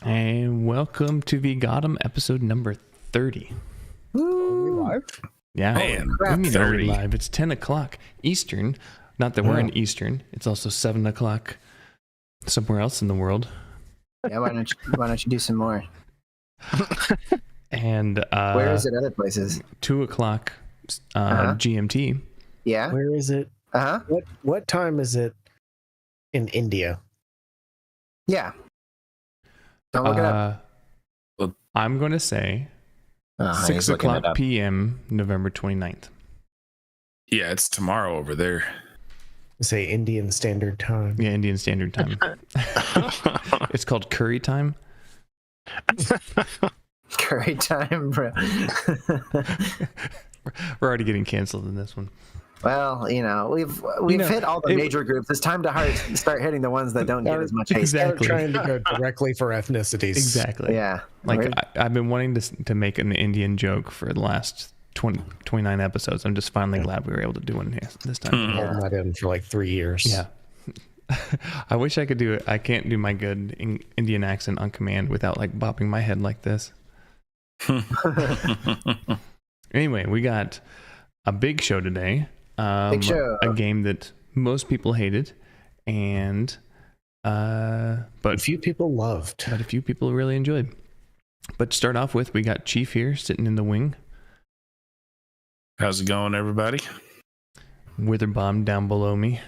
And welcome to VGotM episode number 30. Woo! Live? Yeah, Man, we mean 30. live. It's 10 o'clock Eastern. Not that we're in Eastern. It's also 7 o'clock somewhere else in the world. Yeah, why don't you do some more? And Where is it other places? 2 o'clock GMT. Yeah? Where is it? Uh-huh. What time is it in India? Yeah. Don't look it up. I'm going to say He's 6 looking it o'clock up. p.m. November 29th. Yeah, it's tomorrow over there. Say Indian Standard Time. Yeah, Indian Standard Time. It's called curry time. Curry time, bro. We're already getting canceled in this one. Well, we've hit all the major groups. It's time to start hitting the ones that don't get as much hate. Exactly. Trying to go directly for ethnicities. Exactly. Yeah. Like I've been wanting to make an Indian joke for the last 29 episodes. I'm just finally glad we were able to do one this time. Holding that in for like 3 years. Yeah. I wish I could do it. I can't do my good Indian accent on command without like bopping my head like this. Anyway, we got a big show today. Big show. A game that most people hated, and A few people loved. but a few people really enjoyed. But to start off with, we got Chief here sitting in the wing. How's it going, everybody? Witherbomb down below me.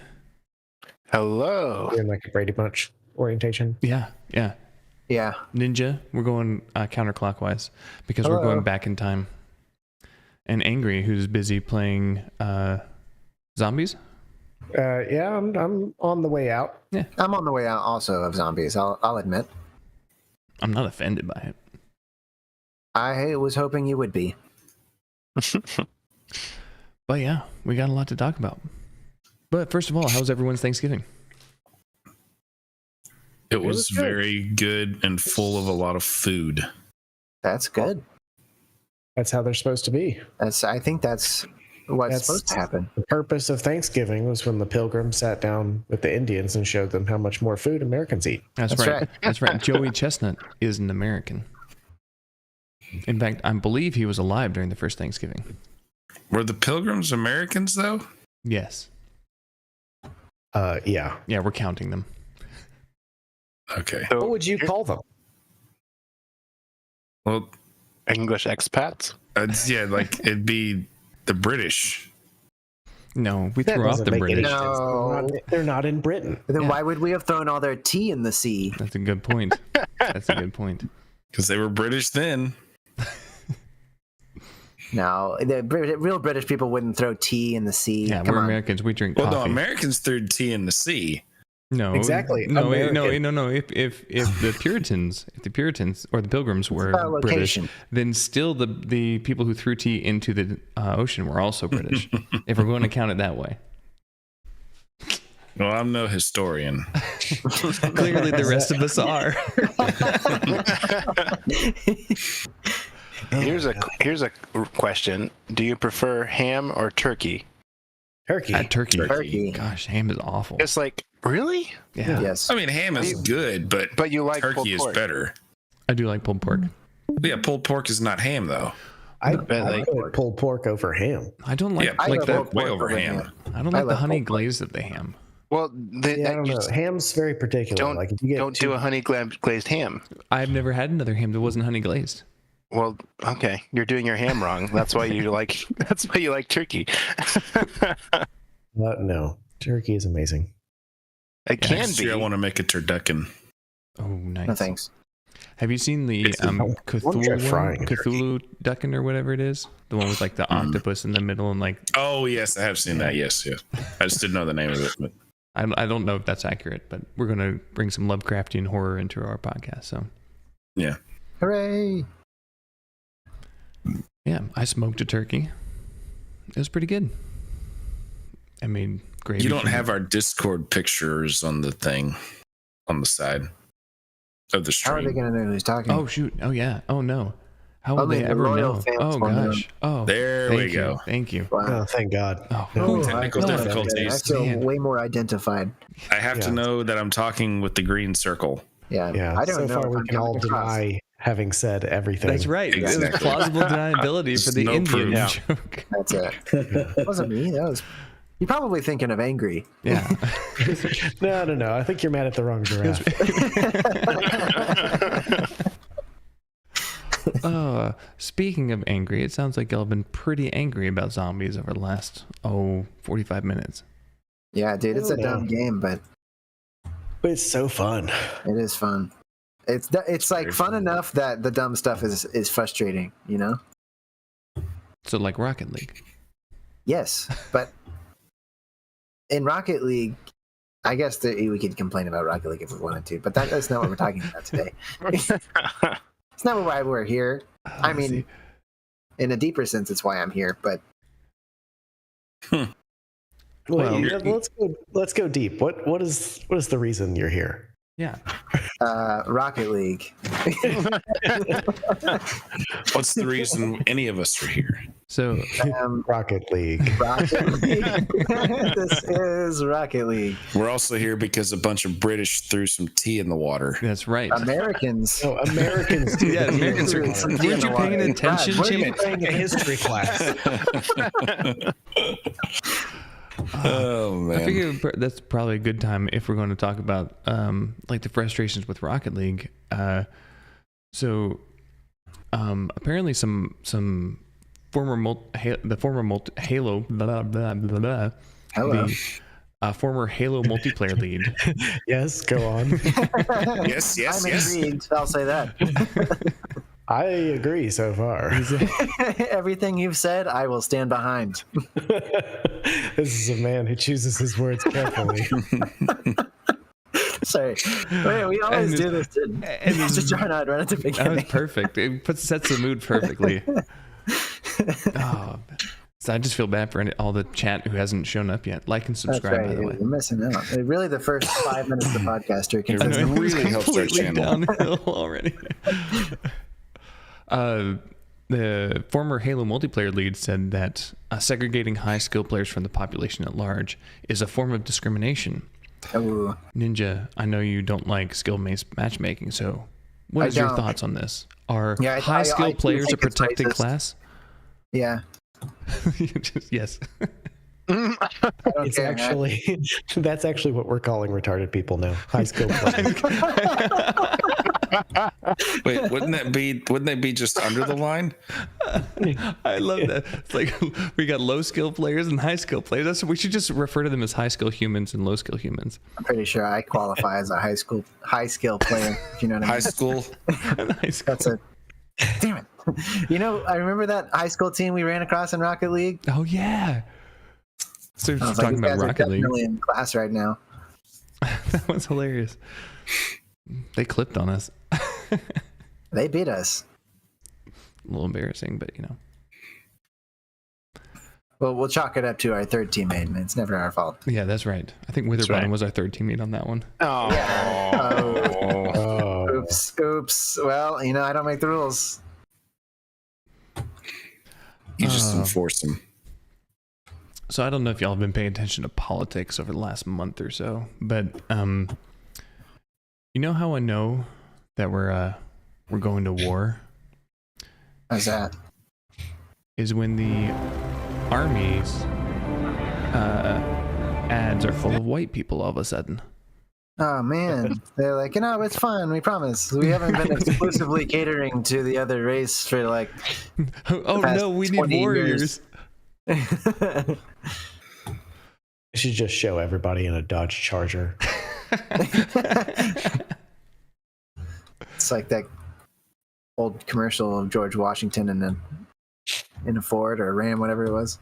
Hello. You're in like a Brady Bunch orientation. Yeah. Yeah. Ninja, we're going counterclockwise because we're Hello. going back in time. And Angry, who's busy playing zombies. Yeah, I'm on the way out. I'm on the way out also of zombies, I'll admit. I'm not offended by it. I was hoping you would be. But yeah, we got a lot to talk about. But first of all, how's everyone's Thanksgiving? It was was good. very good and full of a lot of food. That's good. That's how they're supposed to be. I think that's what's That's- supposed to happen. The purpose of Thanksgiving was when the Pilgrims sat down with the Indians and showed them how much more food Americans eat. That's That's right. right. That's right. Joey Chestnut is an American. In fact, I believe he was alive during the first Thanksgiving. Were the Pilgrims Americans, though? Yes. Yeah. Yeah, we're counting them. Okay. What would you call them? Well, English expats? like it'd be the British. No, we That threw off doesn't the make any British. sense. No. They're not in Britain. Then Yeah. why would we have thrown all their tea in the sea? That's a good point. That's a good point. Because they were British then. No, the real British people wouldn't throw tea in the sea. Yeah, Come we're on. Americans. We drink Well, no, coffee. Americans threw tea in the sea. No, Exactly. No. American. If the Puritans, or the Pilgrims were about British, location. then still the people who threw tea into the ocean were also British. If we're going to count it that way, Well, I'm no historian. clearly the rest of us are. Here's a question. Do you prefer ham or turkey? Turkey. Turkey. Turkey. Gosh, ham is awful. It's like, really? Yeah, Yes. I mean, ham is good, but you like turkey pulled is pork. better. I do like pulled pork. Yeah, pulled pork is not ham, though. I like- put pulled pork over ham. I don't like Yeah, I like love the pulled way pork over over ham. ham. I don't I like the love honey pulled pork. glaze that they ham. Well, Yeah, I don't know. Ham's very particular. don't like if you get don't do a honey glazed ham. I've never had another ham that wasn't honey glazed. Well, okay, you're doing your ham wrong. That's why you like. That's why you like turkey. No, turkey is amazing. It can Next be. year I want to make a turducken. Oh, nice. No thanks. Have you seen the It's- Cthulhu frying one? turkey. Cthulhu ducking or whatever it is? The one with like the octopus in the middle and like Oh, yes, I have seen that. Yes. I just didn't know the name of it. But I don't know if that's accurate, but we're gonna bring some Lovecraftian horror into our podcast. So yeah. Hooray! yeah, I smoked a turkey. It was pretty good. I made gravy. You don't from have it. our Discord pictures on the thing on the side of the How are they stream. going to know who's talking? Oh shoot! Oh yeah! Oh no! How will Only they the ever loyal know? fans Oh will know. gosh! Oh, There thank we you. go. Thank you. Wow. Oh, thank God. Oh, Oh, Technical I feel difficulties. I feel Man. way more identified. I have to Yeah. know that I'm talking with the green circle. Yeah. I don't So know. far, if we I'm can all coming across. deny having said everything. That's right. It was Exactly. plausible deniability for There's the no Indian proof. joke. That's it. It wasn't me. That was. You're probably thinking of angry. Yeah. No. I think you're mad at the wrong giraffe. Speaking of angry, it sounds like y'all have been pretty angry about zombies over the last 45 minutes. Yeah, dude, it's a dumb game, but It's so fun. it is fun. It's like fun enough that the dumb stuff is frustrating, you know? So like Rocket League. Yes, but in Rocket League, I guess we could complain about Rocket League if we wanted to, but that's not what we're talking about today. It's not why we're here. I mean, in a deeper sense, it's why I'm here. But Well, let's go deep. What is the reason you're here? Yeah. Rocket League. What's the reason any of us are here? So Rocket League. Rocket League. This is Rocket League. We're also here because a bunch of British threw some tea in the water. that's right. Americans. No, Americans. do Yeah, the Americans tea are. in the water. Weren't you paying attention, Brad, Chief? Playing a history class. Oh I man. figure that's probably a good time if we're going to talk about like the frustrations with Rocket League. Apparently some former Halo blah, blah, blah, blah, Hello. the former Halo multiplayer lead. Yes, go on. Yes, I'm intrigued. I'll say that. I agree so far. Everything you've said, I will stand behind. This is a man who chooses his words carefully. Sorry. Wait, we always And do this to try not run at the That was beginning. perfect. It sets the mood perfectly. Oh, so I just feel bad for all the chat who hasn't shown up yet. Like and That's subscribe, right. by the way. You're missing out. Really, the first 5 minutes of the podcast are It consistent. really helps our completely channel. downhill already. The former Halo multiplayer lead said that segregating high skill players from the population at large is a form of discrimination. Ooh. Ninja, I know you don't like skill-based matchmaking, so what I is your don't. thoughts on this? Are Yeah, I high skill do players a think it's protected racist. class? Yeah. Yes. I don't It's care. actually that's actually what we're calling retarded people now. High school players. Wait, wouldn't that be just under the line? I love that. It's like we got low skill players and high skill players. We should just refer to them as high skill humans and low skill humans. I'm pretty sure I qualify as a high skill player, if you know what I mean. High school. High school. That's it. Damn it. You know, I remember that high school team we ran across in Rocket League. Oh yeah. So I you're was talking like, you about guys are Rocket League. definitely in class right now. That was hilarious. They clipped on us. They beat us. A little embarrassing, but you know. Well, we'll chalk it up to our third teammate, and it's never our fault. Yeah, that's right. I think Witherbottom right. was our third teammate on that one. Oh. Oh. Oops. Well, you know, I don't make the rules. You just enforce them. So I don't know if y'all have been paying attention to politics over the last month or so, but you know how I know that we're going to war How's that? is when the army's ads are full of white people all of a sudden. Oh, man. They're like, you know, it's fine. We promise. We haven't been exclusively catering to the other race for like. Oh past no, we need 20 warriors. years. You should just show everybody in a Dodge Charger. It's like that old commercial of George Washington in a Ford or a Ram, whatever it was.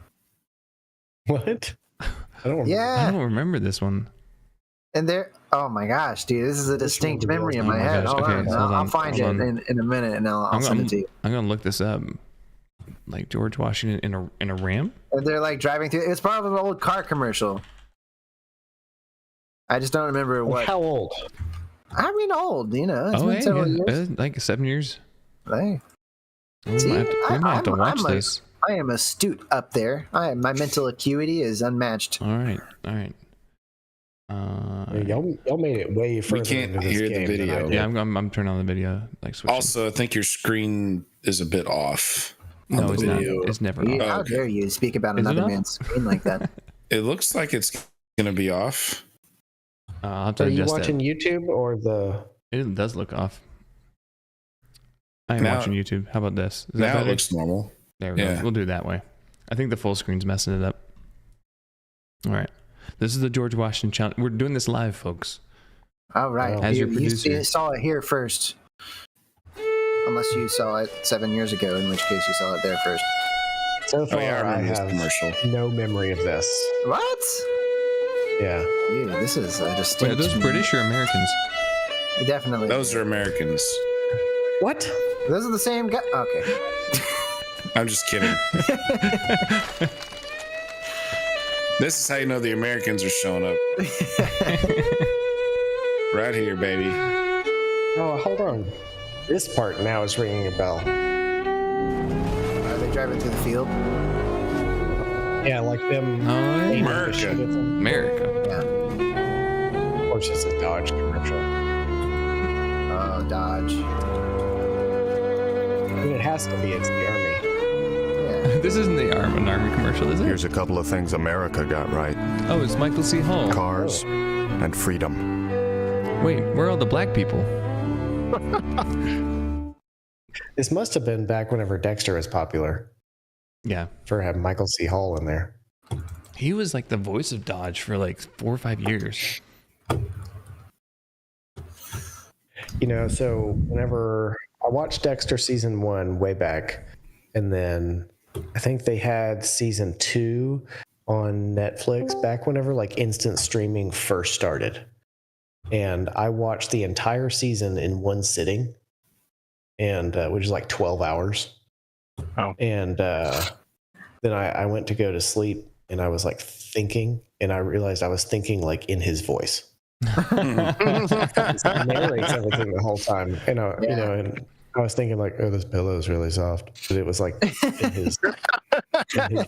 What? I don't remember. I Yeah. don't remember this one. And there, oh my gosh, dude, this is a distinct one memory in Oh my my head. gosh, Hold okay, on. hold I'll on, find hold it in a minute and I'll send it to you. I'm gonna look this up. Like George Washington in a Ram. And they're like driving through. It's probably an old car commercial. I just don't remember what. How old? I mean, old. You know, it's Oh, been hey, several yeah, years. like 7 years. Hey, We See, might have to watch I'm this. I am astute up there. My mental acuity is unmatched. All right. Y'all made it way further can't into this hear the game than I video. did. Yeah, I'm turning on the video. Like switching. Also, I think your screen is a bit off. On No, the it's video. not. It's never You- off. how okay. dare you speak about Is it another off? man's screen like that? It looks like it's gonna be off. I'll have to Are you adjust watching that. YouTube or the? It does look off. I am Now- watching YouTube. How about this? Is that Now it better? looks normal. There we Yeah. go. We'll do it that way. I think the full screen's messing it up. All right. This is the George Washington challenge. We're doing this live, folks. All right. Wow. As your you producer. saw it here first. Unless you saw it 7 years ago, in which case you saw it there first. So far, Oh yeah, I I remember this have commercial. no memory of this. What? Yeah. Dude, this is a Wait, distinct. are those British or Americans? Definitely. Those are Americans. What? Those are the same guy. Okay. I'm just kidding. This is how you know the Americans are showing up. Right here, baby. Oh, hold on. This part now is ringing a bell. Are they driving through the field? Yeah, like them. Oh, yeah. aiming America. to shoot at them. America. Yeah. Of course, it's a Dodge commercial. Oh, Dodge. I mean, it has to be. It's the army. Yeah. This isn't the an army commercial, is it? Here's a couple of things America got right. Oh, it's Michael C. Hall. Cars and freedom. Wait, where are all the black people? This must have been back whenever Dexter was popular Yeah. for having Michael C. Hall in there. He was like the voice of Dodge for like 4 or 5 years. You know, so whenever I watched Dexter season 1 way back, and then I think they had season 2 on Netflix back whenever like instant streaming first started. And I watched the entire season in one sitting, and which is like 12 hours. Oh. And then I went to go to sleep, and I was like thinking, and I realized I was thinking like in his voice. He narrates everything the whole time, and you know, and I was thinking like, oh, this pillow is really soft, but it was like in his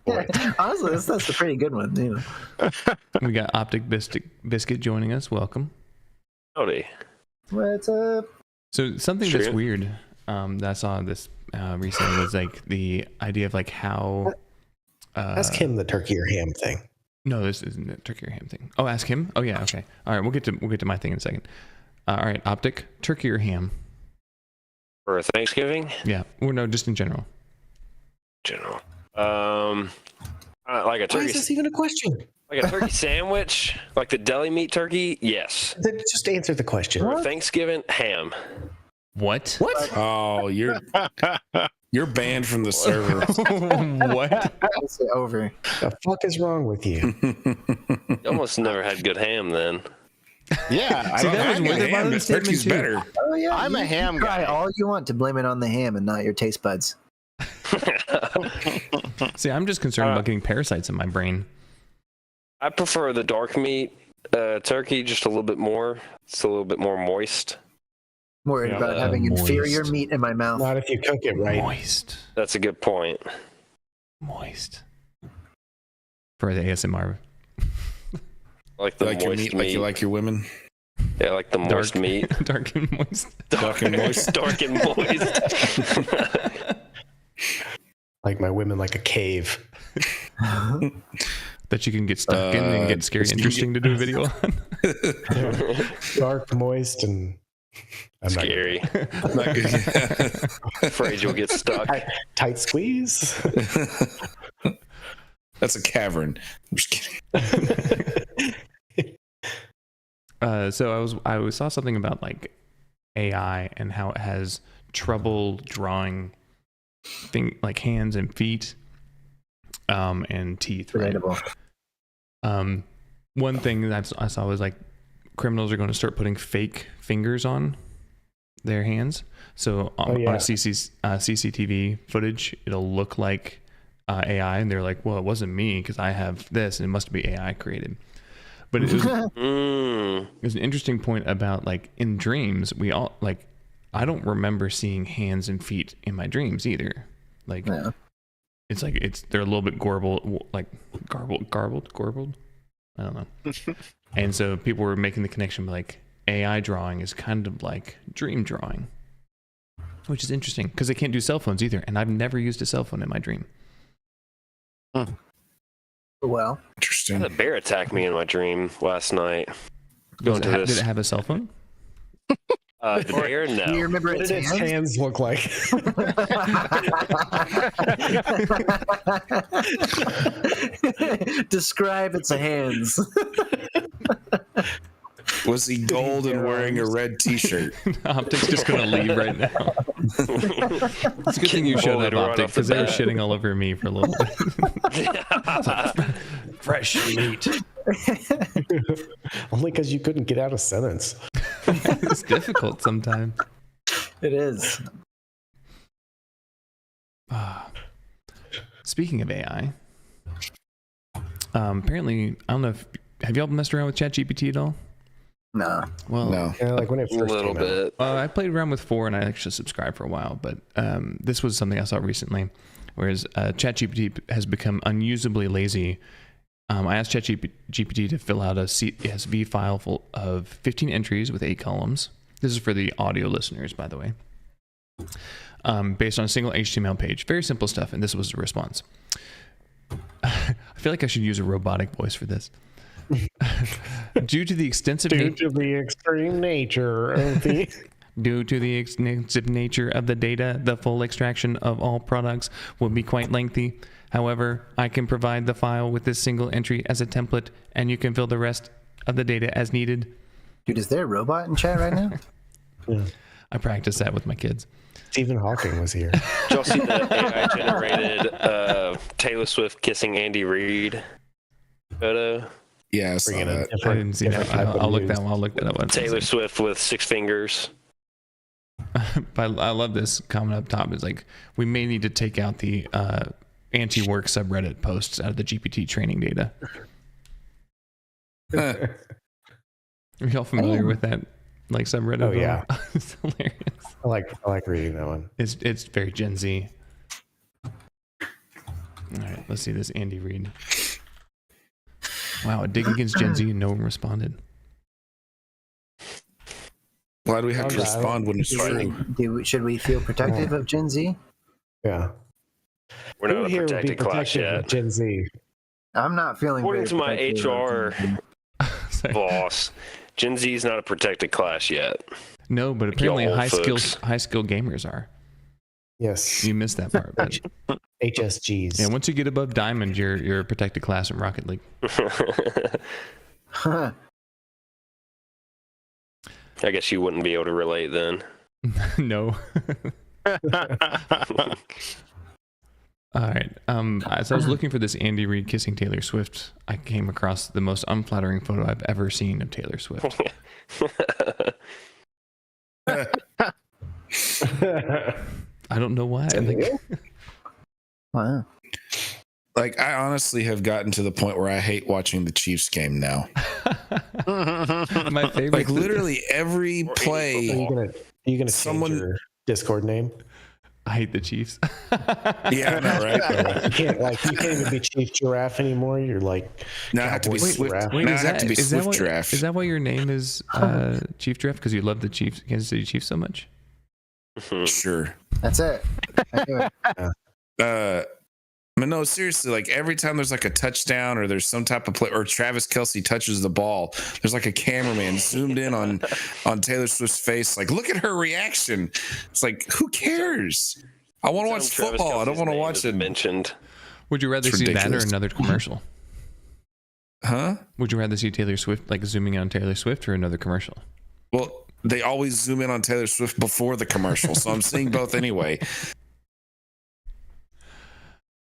voice. Honestly, that's a pretty good one. You know. We got Optic Biscuit joining us. Welcome. Howdy. What's up? So something that's Sure. weird that I saw this recently was like the idea of like how Ask him the turkey or ham thing. no, this isn't the turkey or ham thing. Oh, ask him. Oh yeah, okay. All right, we'll get to my thing in a second. All right, Optic, turkey or ham? For Thanksgiving, Yeah, or no, just in general. general. Like a Why turkey, is this even a question? like a turkey sandwich, like the deli meat turkey. Yes. Then just answer the question. For Thanksgiving, ham. What? Oh, you're banned from the server. What? It's over. The fuck is wrong with you? You almost never had good ham then. Yeah, See, that was I with got it, ham, but but turkey's too. better. Oh yeah, I'm a you ham try guy. all you want to blame it on the ham and not your taste buds. See, I'm just concerned about getting parasites in my brain. I prefer the dark meat turkey just a little bit more. It's a little bit more moist. Worried Yeah. about having inferior Moist. meat in my mouth. Not if you cook it right. Moist. That's a good point. Moist. For the ASMR. Like the Like your moist meat, meat. like you like your women. Yeah, like the moist meat. Dark and moist. Dark and moist. Dark and moist. Like my women like a cave. That you can get stuck in and get scary interesting to do a video on. Dark, moist, and I'm not Scary. Not good. Afraid you'll get stuck. tight squeeze. That's a cavern. I'm just kidding. So I saw something about like AI and how it has trouble drawing like hands and feet and teeth, right? Relatable. One thing that I saw was like criminals are going to start putting fake fingers on their hands. So on a CCTV footage, it'll look like AI, and they're like, well, it wasn't me because I have this, and it must be AI created. But it was, it was an interesting point about like in dreams, we all like, I don't remember seeing hands and feet in my dreams either. Like, Yeah. it's like they're a little bit garbled. I don't know. And so people were making the connection like AI drawing is kind of like dream drawing, which is interesting because they can't do cell phones either. And I've never used a cell phone in my dream. Well, I Interesting. had a bear attack me in my dream last night. Did it have a cell phone? The bear, no. do you remember What its did its hands? hands look like? Describe its hands. Was he gold and wearing a red T-shirt? Optic's just gonna leave right now. It's a good thing you showed that Bullied right Optic off the because they were bat. shitting all over me for a little bit. Fresh meat. Only because you couldn't get out a sentence. It's difficult sometimes. It is. Speaking of AI, apparently, I don't know if have y'all messed around with ChatGPT at all? No. Well, No. Yeah, like when it A first little came out. bit. I played around with 4 and I actually subscribed for a while, but this was something I saw recently, whereas ChatGPT has become unusably lazy. I asked ChatGPT to fill out a CSV file full of 15 entries with 8 columns. This is for the audio listeners, by the way. Based on a single HTML page. Very simple stuff, and this was the response. I feel like I should use a robotic voice for this. Due to the extensive extreme nature of the Due to the extensive nature of the data, the full extraction of all products will be quite lengthy. However, I can provide the file with this single entry as a template, and you can fill the rest of the data as needed. Dude, is there a robot in chat right now? I practice that with my kids. Stephen Hawking was here. Did y'all see the AI generated Taylor Swift kissing Andy Reid photo? Yeah, I saw Bringing that. I didn't see that. I'll look that one. I'll look that up. Taylor Swift with 6 fingers. But I love this comment up top. It's like, we may need to take out the anti-work subreddit posts out of the GPT training data. Are y'all familiar with that like subreddit? Oh, yeah. It's hilarious. I like reading that one. It's very Gen Z. All right, let's see this Andy Reid. Wow, a dig against Gen Z and no one responded. Why do we have to Okay. respond when it's true? Should we feel protective of Gen Z? Yeah. We're Who not a here would be protected class protective of yet. Gen Z? I'm not feeling According very to my protective of HR Gen Z. Sorry. boss, Gen Z is not a protected class yet. No, but apparently y'all high folks. skill gamers are. Yes. You missed that part. But HSGs. yeah, once you get above diamond, you're a protected class in Rocket League. Huh. I guess you wouldn't be able to relate then. No. All right. As I was looking for this Andy Reid kissing Taylor Swift, I came across the most unflattering photo I've ever seen of Taylor Swift. I don't know why. Wow. Like, I honestly have gotten to the point where I hate watching the Chiefs game now. My favorite. Like, literally every Are play. you gonna change Someone- your Discord name? I hate the Chiefs. Yeah, I know, right? You can't even be Chief Giraffe anymore. You're like Now I have to be Cowboys Swift. Giraffe. Now I have to be Swift Giraffe. Is that why your name is Chief Giraffe? Because you love the Chiefs, Kansas City Chiefs so much? Sure. That's it. I knew it. But no, seriously, like every time there's like a touchdown or there's some type of play or Travis Kelce touches the ball, there's like a cameraman zoomed in on Taylor Swift's face. Like, look at her reaction. It's like, who cares? I want to watch Travis football. I don't Kelce's want to name watch is it. mentioned. Would you rather It's see that or ridiculous. another commercial? Huh? Would you rather see Taylor Swift, like zooming in on Taylor Swift, or another commercial? Well, they always zoom in on Taylor Swift before the commercial, so I'm seeing both anyway.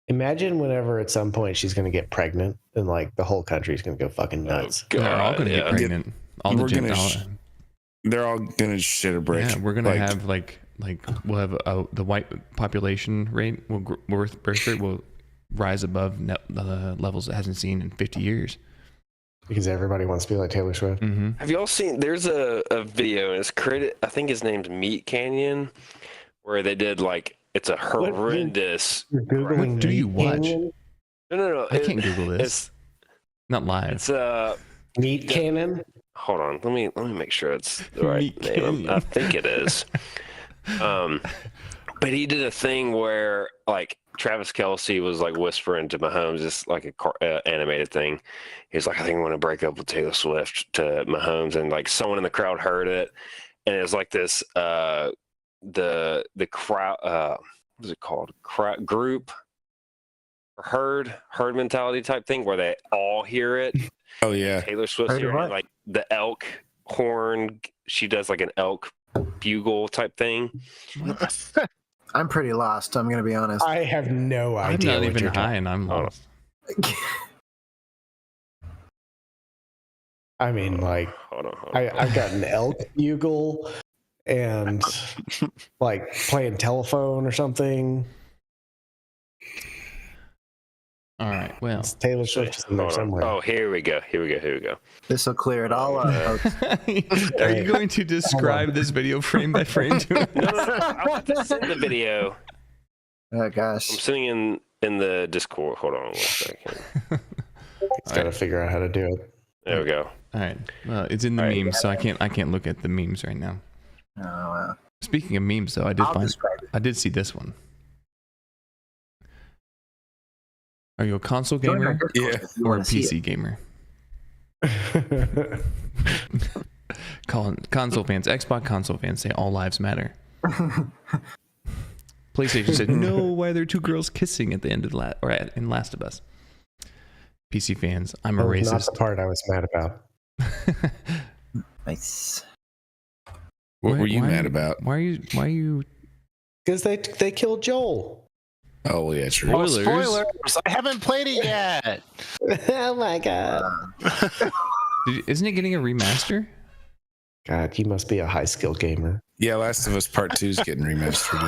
Imagine whenever at some point she's going to get pregnant and like the whole country's going to go fucking nuts. God, They're all going to get yeah. pregnant. All the We're gen- gonna all- They're all gonna shit a brick. Yeah, we're gonna Like, have like we'll have the white population rate birth rate will rise above the levels it hasn't seen in 50 years. Because everybody wants to be like Taylor Swift. Mm-hmm. Have y'all seen? There's a video, and it's created. I think his name's Meat Canyon, where they did like it's a horrendous. You're Googling What do you Meat watch? Canyon? No. I can't Google this. It's Not live. It's Meat Cannon. hold on. Let me make sure it's the right Meat name. Canyon. I think it is. But he did a thing where like Travis Kelce was like whispering to Mahomes, it's like a animated thing. He was like, I think I'm going to break up with Taylor Swift to Mahomes, and like someone in the crowd heard it, and it was like this the crowd what is it called? Group herd mentality type thing where they all hear it. Oh yeah. Taylor Swift's here, and like the elk horn, she does like an elk bugle type thing. I'm pretty lost. I'm gonna be honest. I have no I'm idea. not what even you're high, and I'm lost. I mean, like, Hold on. I've got an elk bugle and like playing telephone or something. All right. Well, It's Taylor Swift is in there Hold on. somewhere. Oh, here we go. This will clear it all up. folks. are you going to describe this video frame by frame to us? No. I want to send the video. Oh gosh. I'm sitting in the Discord. Hold on one second. It's got to figure out how to do it. There we go. All right. Well, it's in the All right. memes, so I can't look at the memes right now. Oh wow. Speaking of memes, though, I'll describe it. I did see this one. Are you a console Join my gamer Discord Yeah. if you or a wanna see it. PC gamer? Console fans, Xbox console fans say all lives matter. PlayStation said no. Why are there two girls kissing at the end of in Last of Us? PC fans, I'm a That was not racist. the part I was mad about. Nice. What were you Why- mad about? Why are you? Because they killed Joel. Oh yeah, true. Oh, Spoilers. spoilers! I haven't played it yet. Oh my god. Isn't it getting a remaster? God, you must be a high skill gamer. Yeah, Last of Us Part 2 is getting remastered.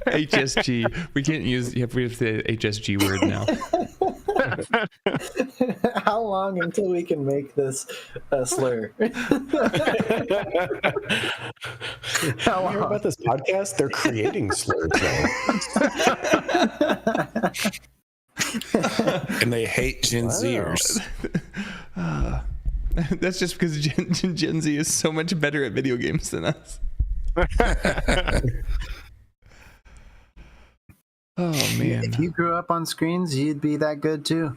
HSG. We can't use. We have to say the HSG word now. How long until we can make this a slur? How You hear long? about this podcast? They're creating slurs now. And they hate Gen Zers. That's just because Gen Z is so much better at video games than us. Oh man! If you grew up on screens, you'd be that good too.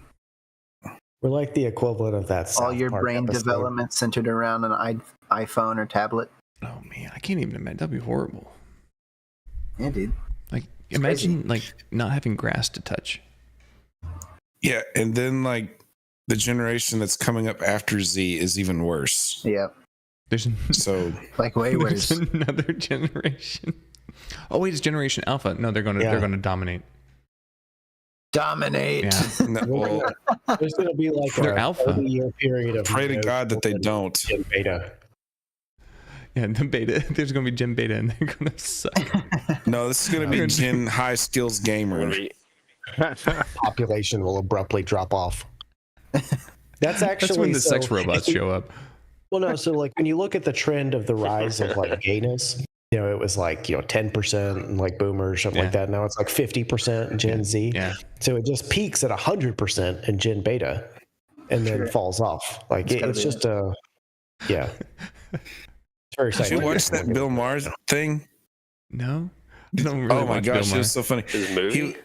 We're like the equivalent of that. All South your Park brain episode. development centered around an iPhone or tablet. Oh man, I can't even imagine. That'd be horrible. Yeah, dude. Like, imagine like not having grass to touch. Yeah, and then like the generation that's coming up after Z is even worse. Yep. There's So Like way worse. there's another generation. Oh wait, it's Generation Alpha. No, they're gonna dominate. Dominate. Yeah. no, well, There's going to be like They're a alpha. 30-year period of pray to no God that they don't. in beta. Yeah, the beta. There's gonna be Gen Beta, and they're gonna suck. No, this is going to be Gen High Skills Gamer. Population will abruptly drop off. That's actually That's when the sex robots show up. Well, no. So, like, when you look at the trend of the rise of like gayness, you know, it was like 10% and like boomers, something like that. Now it's like 50% in Gen Z. Yeah. So it just peaks at 100% in Gen Beta, and then falls off. Like it's just a yeah. It's very Did you exciting. watch that Bill Maher thing? No. I don't really Oh my watch gosh, Bill it Maher. was so funny. His movie?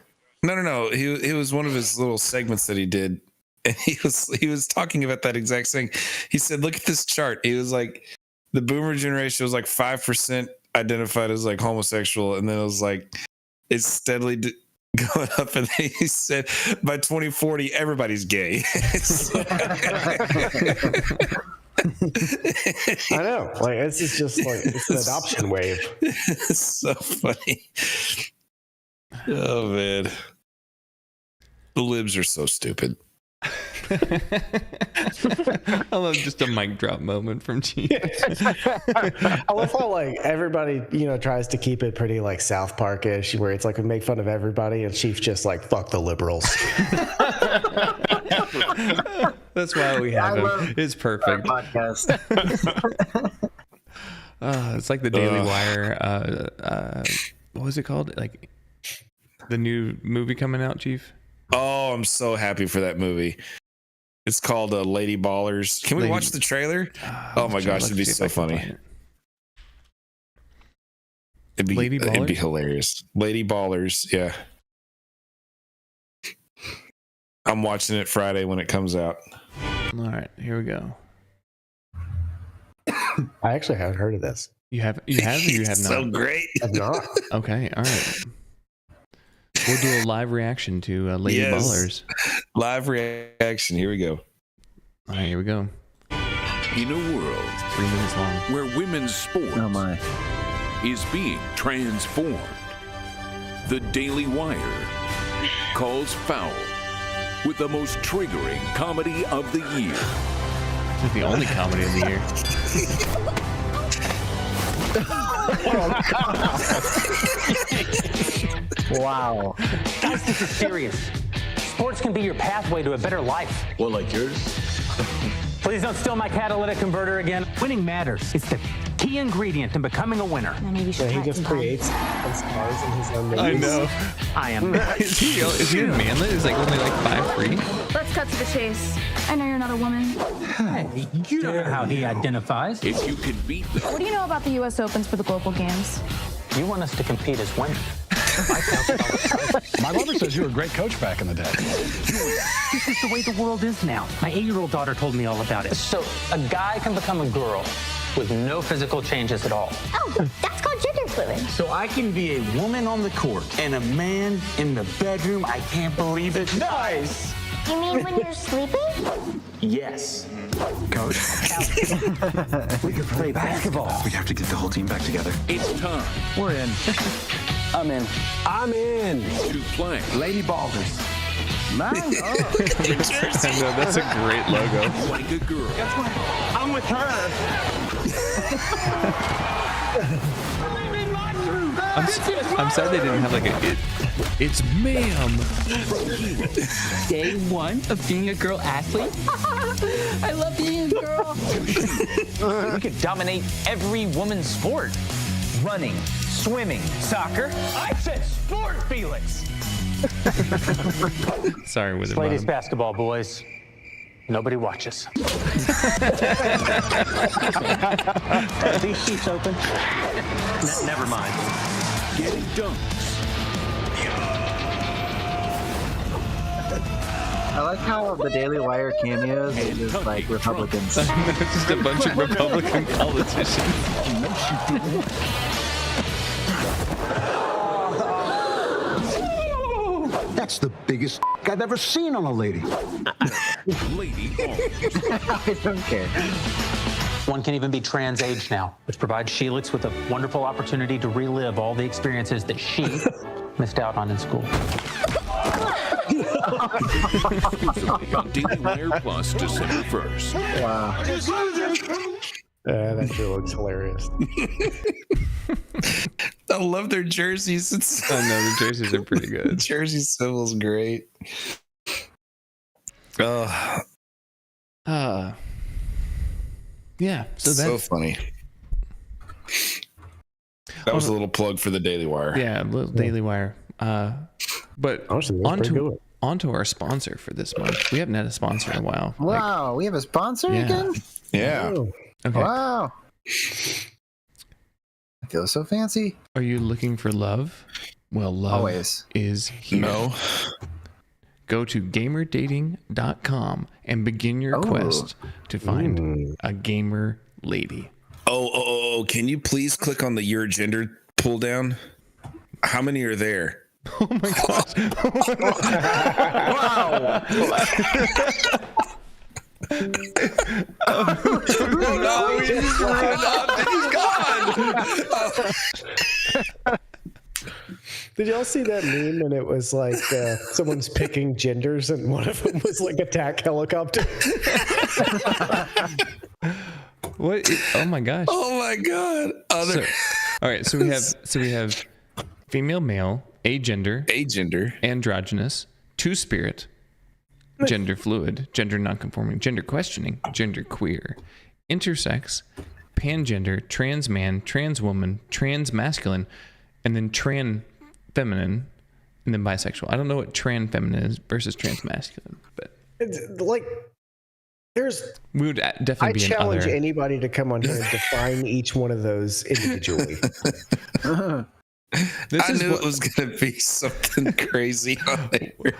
No. He was one of his little segments that he did, and he was talking about that exact thing. He said, "Look at this chart." He was like, the Boomer generation was like 5% identified as like homosexual, and then it was like it's steadily going up, and then he said by 2040 everybody's gay. I know. Like this is just like it's an adoption wave. It's so funny. Oh man, the libs are so stupid. I love just a mic drop moment from Chief. I love how like everybody, tries to keep it pretty like South Park-ish, where it's like we make fun of everybody, and Chief's just like fuck the liberals. That's why we have him. It's perfect. Podcast. It's like the Daily Wire. What was it called? Like the new movie coming out, Chief? Oh, I'm so happy for that movie. It's called Lady Ballers. Can we watch the trailer? Oh my gosh, it'd be so funny. It'd be hilarious. Lady Ballers, yeah. I'm watching it Friday when it comes out. All right, here we go. I actually haven't heard of this. You have, or you have not? So great. I've not. Okay, all right. We'll do a live reaction to Lady Ballers. Live reaction. Here we go. All right, here we go. In a world 3 minutes long, where women's sports is being transformed, the Daily Wire calls foul with the most triggering comedy of the year. It's like the only comedy of the year. Wow. Guys, this is serious. Sports can be your pathway to a better life. Well, like yours? Please don't steal my catalytic converter again. Winning matters. It's the key ingredient in becoming a winner. He just creates stars in his own movies. I know. I am. Is he in manlet? Is like only like 5'3"? Let's cut to the chase. I know you're not a woman. Hey, you know how he identifies. If you can beat them, What do you know about the U.S. Opens for the Global Games? You want us to compete as women. My mother says you were a great coach back in the day. This is the way the world is now. My 8-year-old daughter told me all about it. So a guy can become a girl with no physical changes at all. Oh, that's called gender fluid. So I can be a woman on the court and a man in the bedroom. I can't believe it. Nice. You mean when you're sleeping? Yes. Coach, we could play basketball. We have to get the whole team back together. it's time We're in. I'm in. I'm in. to play Lady Ballers. I know, that's a great logo. like a girl. I'm with her. I'm sad they didn't have like it's ma'am. Day one of being a girl athlete. I love being a girl. We could dominate every woman's sport. Running, swimming, soccer. I said sport, Felix. Sorry, with Ladies basketball, boys. Nobody watches. Are these sheets open? Never mind. Getting dunks. I like how the Daily Wire cameos are just like Republicans. It's just a bunch of Republican politicians. That's the biggest I've ever seen on a lady. Lady Ballers. I don't care. One can even be trans age now, which provides Sheelix with a wonderful opportunity to relive all the experiences that she missed out on in school. Daily Wire Plus December 1st. Wow. That sure looks hilarious. I love their jerseys. I know, the jerseys are pretty good. Jersey symbol's great. Yeah, so So that's funny. That was a little plug for the Daily Wire. yeah, little Daily Wire. But Honestly, that's pretty good. onto our sponsor for this month. We haven't had a sponsor in a while. Wow, we have a sponsor Yeah. again? Yeah. Oh, Okay. Wow. I feel so fancy. Are you looking for love? Well, love Always. is here. No. Go to gamerdating.com and begin your quest to find a gamer lady. Oh, can you please click on the your gender pull down? How many are there? Oh my gosh. Wow. No, we just ruined He's gone. Did y'all see that meme? And it was like someone's picking genders, and one of them was like attack helicopter. What? Oh my gosh. Oh my god. So, all right, so we have female, male, agender, androgynous, two-spirit, gender fluid, gender nonconforming, gender questioning, gender queer, intersex, pangender, trans man, trans woman, trans masculine, and then trans feminine, and then bisexual. I don't know what trans feminine is versus trans masculine, but it's like there's. We would definitely be an other. I challenge anybody to come on here and define each one of those individually. I knew it was going to be something crazy on there.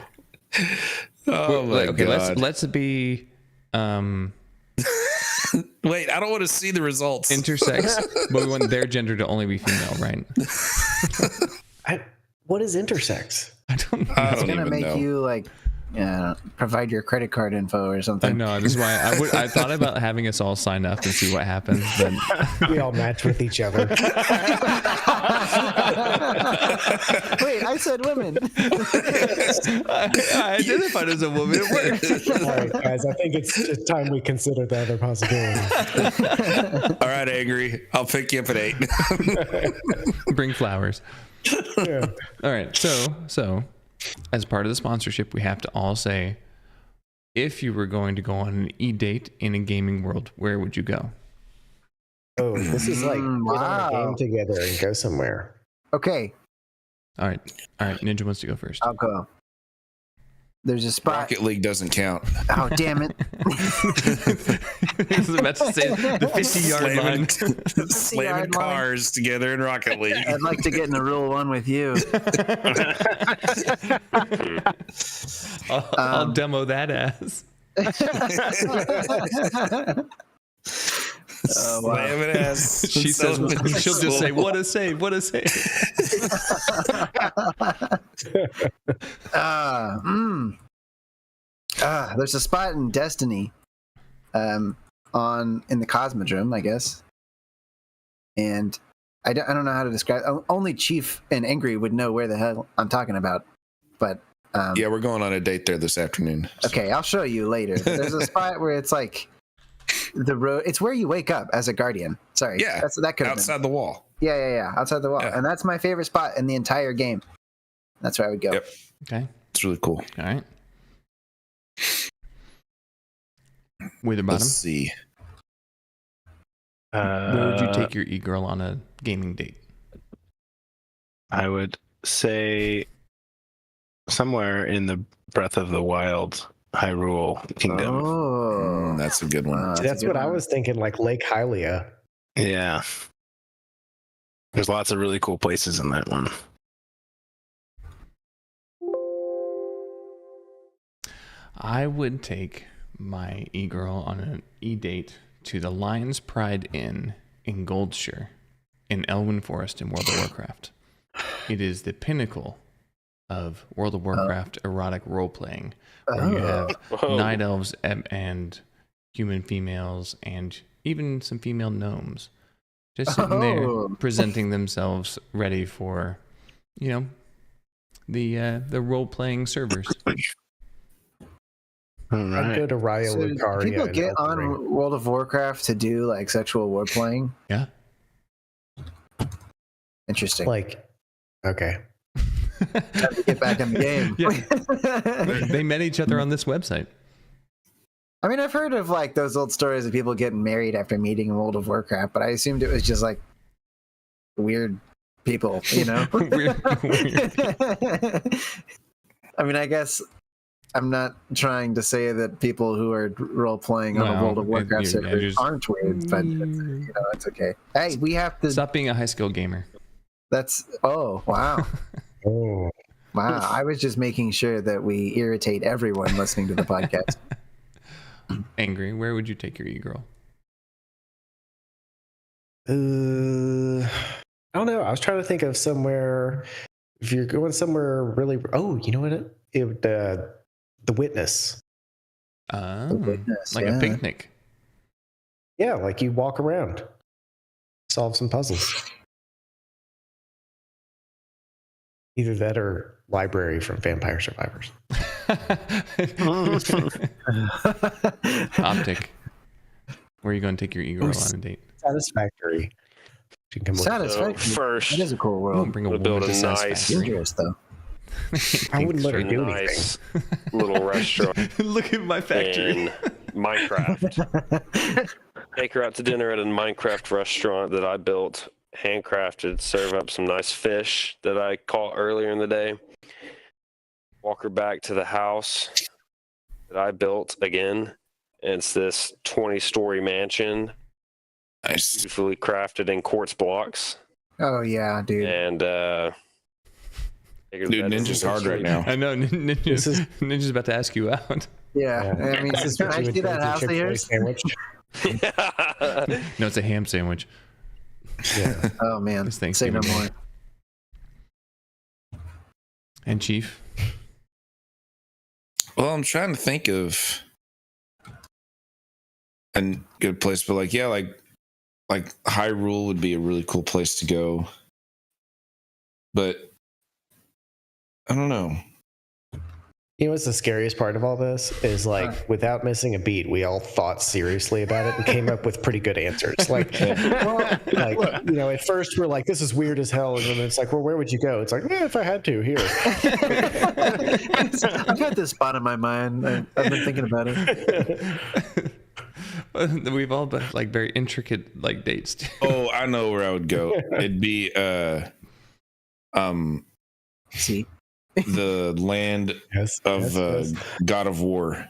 Oh my god! Let's be. Wait, I don't want to see the results. Intersex, but we want their gender to only be female, right? What is intersex? I don't know. It's gonna make you like provide your credit card info or something. I know. This is why I thought about having us all sign up and see what happens. But we all match with each other. Wait, I said women. I identified as a woman. It worked. All right, guys. I think it's just time we consider the other possibilities. All right, Angry. I'll pick you up at 8. Bring flowers. Yeah. All right. So as part of the sponsorship, we have to all say, if you were going to go on an e-date in a gaming world, where would you go? Oh, this is like get on a game together and go somewhere. Okay. All right. Ninja wants to go first. I'll go. There's a spot. Rocket League doesn't count. Oh, damn it. I was about to say the 50-yard line. Slamming cars together in Rocket League. I'd like to get in a real one with you. I'll demo that ass. Slamming ass. She says, she'll just say, "What a save! What a save!" There's a spot in Destiny, in the Cosmodrome, I guess, and I don't know how to describe. Only Chief and Angry would know where the hell I'm talking about, but yeah, we're going on a date there this afternoon. So. Okay, I'll show you later. There's a spot where it's like the road. It's where you wake up as a guardian. Sorry, yeah, that could outside the wall. Yeah, outside the wall, and that's my favorite spot in the entire game. That's where I would go. Yep. Okay, it's really cool. All right. Wither bottom. Let's see. Where would you take your e-girl on a gaming date? I would say somewhere in the Breath of the Wild, Hyrule Kingdom. Oh, that's a good one. That's what I was thinking, like Lake Hylia. Yeah. There's lots of really cool places in that one. I would take my e-girl on an e-date to the Lion's Pride Inn in Goldshire in Elwyn Forest in World of Warcraft. It is the pinnacle of World of Warcraft erotic role-playing, where you have night elves and human females and even some female gnomes just sitting there presenting themselves ready for, the role-playing servers. Right. I'd go to Raya Lucaria. People get on World of Warcraft to do like sexual war playing. Yeah. Interesting. Like, okay. Time to get back in the game. Yeah. They met each other on this website. I mean, I've heard of like those old stories of people getting married after meeting in World of Warcraft, but I assumed it was just like weird people, weird. I mean, I guess I'm not trying to say that people who are role playing on a World of Warcraft server aren't weird, but it's okay. Hey, we have to stop being a high skill gamer. That's wow. Oh. Wow. I was just making sure that we irritate everyone listening to the podcast. Angry, where would you take your e-girl? I don't know. I was trying to think of somewhere. If you're going somewhere really, you know what? The Witness. Like a picnic. Yeah, like you walk around, solve some puzzles. Either that or Library from Vampire Survivors. Optic. Where are you going to take your e-girl on a date? Satisfactory. Satisfactory. First, it is a cool world. Bring a build a nice, dangerous though. I wouldn't let her do nice anything. little restaurant. Look at my factory. In Minecraft. Take her out to dinner at a Minecraft restaurant that I built, handcrafted. Serve up some nice fish that I caught earlier in the day, walk her back to the house that I built again. And it's this 20-story mansion. Nice. Beautifully crafted in quartz blocks. Oh yeah, dude. And dude, Ninja's hard right now. I know Ninja's about to ask you out. Yeah. I mean, since I see that house of yours. No, it's a ham sandwich. Yeah. Oh man. It's Say no Thanksgiving more. Day. And Chief? Well, I'm trying to think of a good place, but like Hyrule would be a really cool place to go. But I don't know. You know what's the scariest part of all this is like without missing a beat, we all thought seriously about it and came up with pretty good answers. Like, at first we're like, this is weird as hell, and then it's like, well, where would you go? It's like, if I had to, here. I've got this spot in my mind. I've been thinking about it. We've all been like very intricate like dates. Oh, I know where I would go. It'd be See. The land of God of War.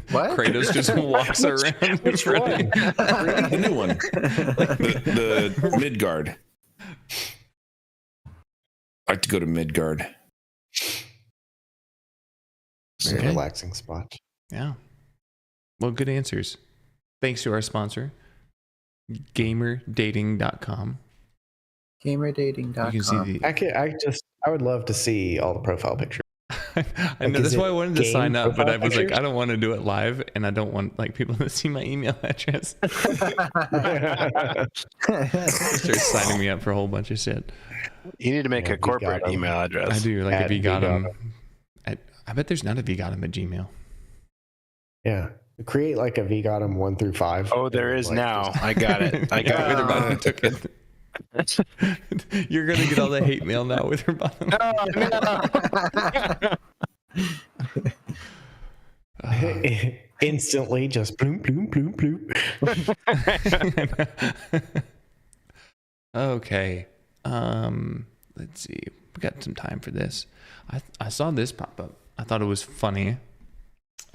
What? Kratos just walks around. Which one? The new one. The Midgard. I like to go to Midgard. It's a relaxing spot. Yeah. Well, good answers. Thanks to our sponsor, GamerDating.com. GamerDating.com. You can see the. I would love to see all the profile pictures. I know that's why I wanted to sign up, but I was like, I don't want to do it live, and I don't want like people to see my email address. Start signing me up for a whole bunch of shit. You need to make a corporate email address. I do, like At a VGotM. VGotM. I bet there's not a VGotM at Gmail. Yeah. Create like a VGotM 1 through 5. Oh, there is now. I got it. I got it. Took it. You're gonna get all the hate mail now with her bottom. Instantly, just bloom, bloom, bloom, bloom. Okay. Let's see. We got some time for this. I saw this pop up. I thought it was funny.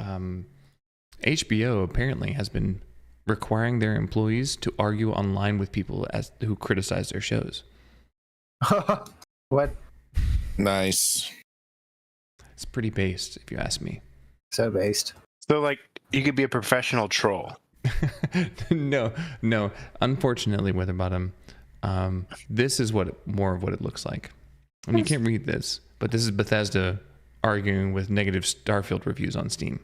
HBO apparently has been requiring their employees to argue online with people who criticize their shows. What? Nice. It's pretty based, if you ask me. So based. So, like, you could be a professional troll. No. Unfortunately, Witherbottom, this is more of what it looks like. And you can't read this, but this is Bethesda arguing with negative Starfield reviews on Steam.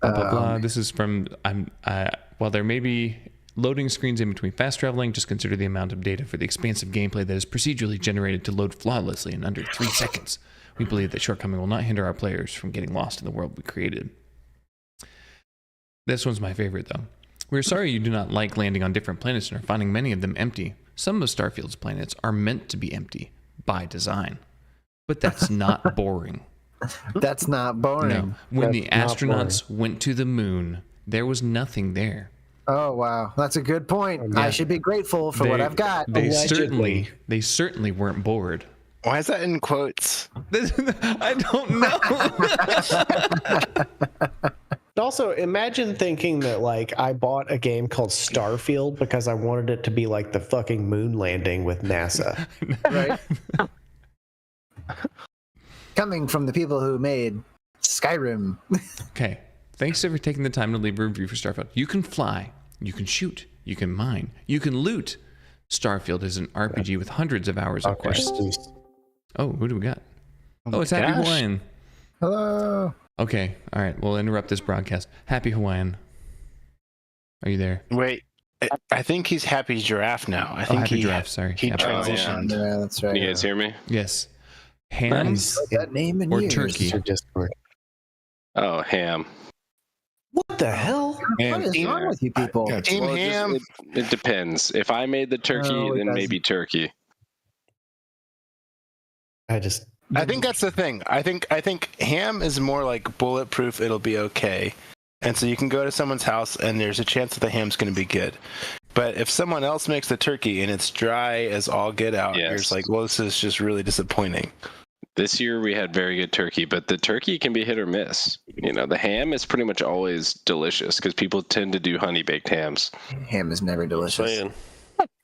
Blah, blah, blah. This is from while there may be loading screens in between fast traveling, just consider the amount of data for the expansive gameplay that is procedurally generated to load flawlessly in under 3 seconds. We believe that shortcoming will not hinder our players from getting lost in the world we created. This one's my favorite, though. We're sorry you do not like landing on different planets and are finding many of them empty. Some of Starfield's planets are meant to be empty by design, but that's not boring. That's not boring. No. When the That's astronauts went to the moon, there was nothing there. Oh wow, that's a good point. Yeah. I should be grateful for what I've got. They certainly weren't bored. Why is that in quotes? I don't know. Also, imagine thinking that like I bought a game called Starfield because I wanted it to be like the fucking moon landing with NASA. Right. Coming from the people who made Skyrim. Okay. Thanks for taking the time to leave a review for Starfield. You can fly, you can shoot, you can mine, you can loot. Starfield is an RPG with hundreds of hours of quests. Oh, who do we got? Oh, it's Happy Hawaiian. Hello. Okay. All right. We'll interrupt this broadcast. Happy Hawaiian. Are you there? Wait. I think he's Happy Giraffe now. I think Happy Giraffe. Sorry. He transitioned. Yeah, that's right. You guys hear me? Yes. Ham that name in or years. turkey? Oh, ham. What the hell? What is wrong with you people? Team Well, ham. It depends. If I made the turkey, No, it then maybe turkey. I think that's the thing. I think ham is more like bulletproof. It'll be okay. And so you can go to someone's house and there's a chance that the ham's going to be good. But if someone else makes the turkey and it's dry as all get out, you're just like, well, this is just really disappointing. This year we had very good turkey, but the turkey can be hit or miss. You know, the ham is pretty much always delicious because people tend to do honey baked hams. Ham is never delicious.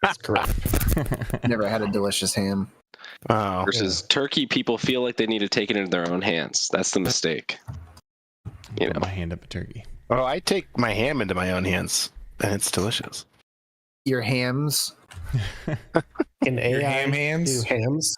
That's correct. Never had a delicious ham. Versus turkey, people feel like they need to take it into their own hands. That's the mistake. You know, Put my hand up a turkey. Oh, I take my ham into my own hands, and it's delicious. Your hams. Can AI ham hands? do hams?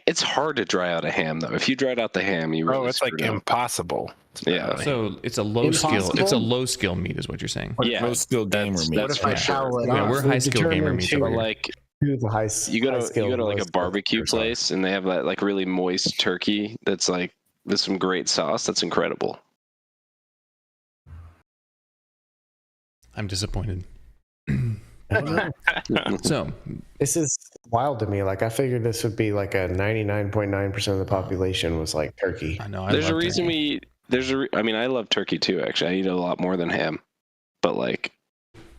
it's hard to dry out a ham though. If you dried out the ham, you really it's like impossible. Yeah. So it's a low skill. It's a low skill meat, is what you're saying. Yeah, low skill gamer meat. That's for sure. Yeah, we're high skill gamer meat. But like, you go to like a barbecue place and they have that like really moist turkey that's like with some great sauce. That's incredible. I'm disappointed. So this is wild to me. Like I figured this would be like a 99.9% of the population was like turkey. I know. There's a reason I mean, I love turkey too. Actually, I eat a lot more than ham. But like,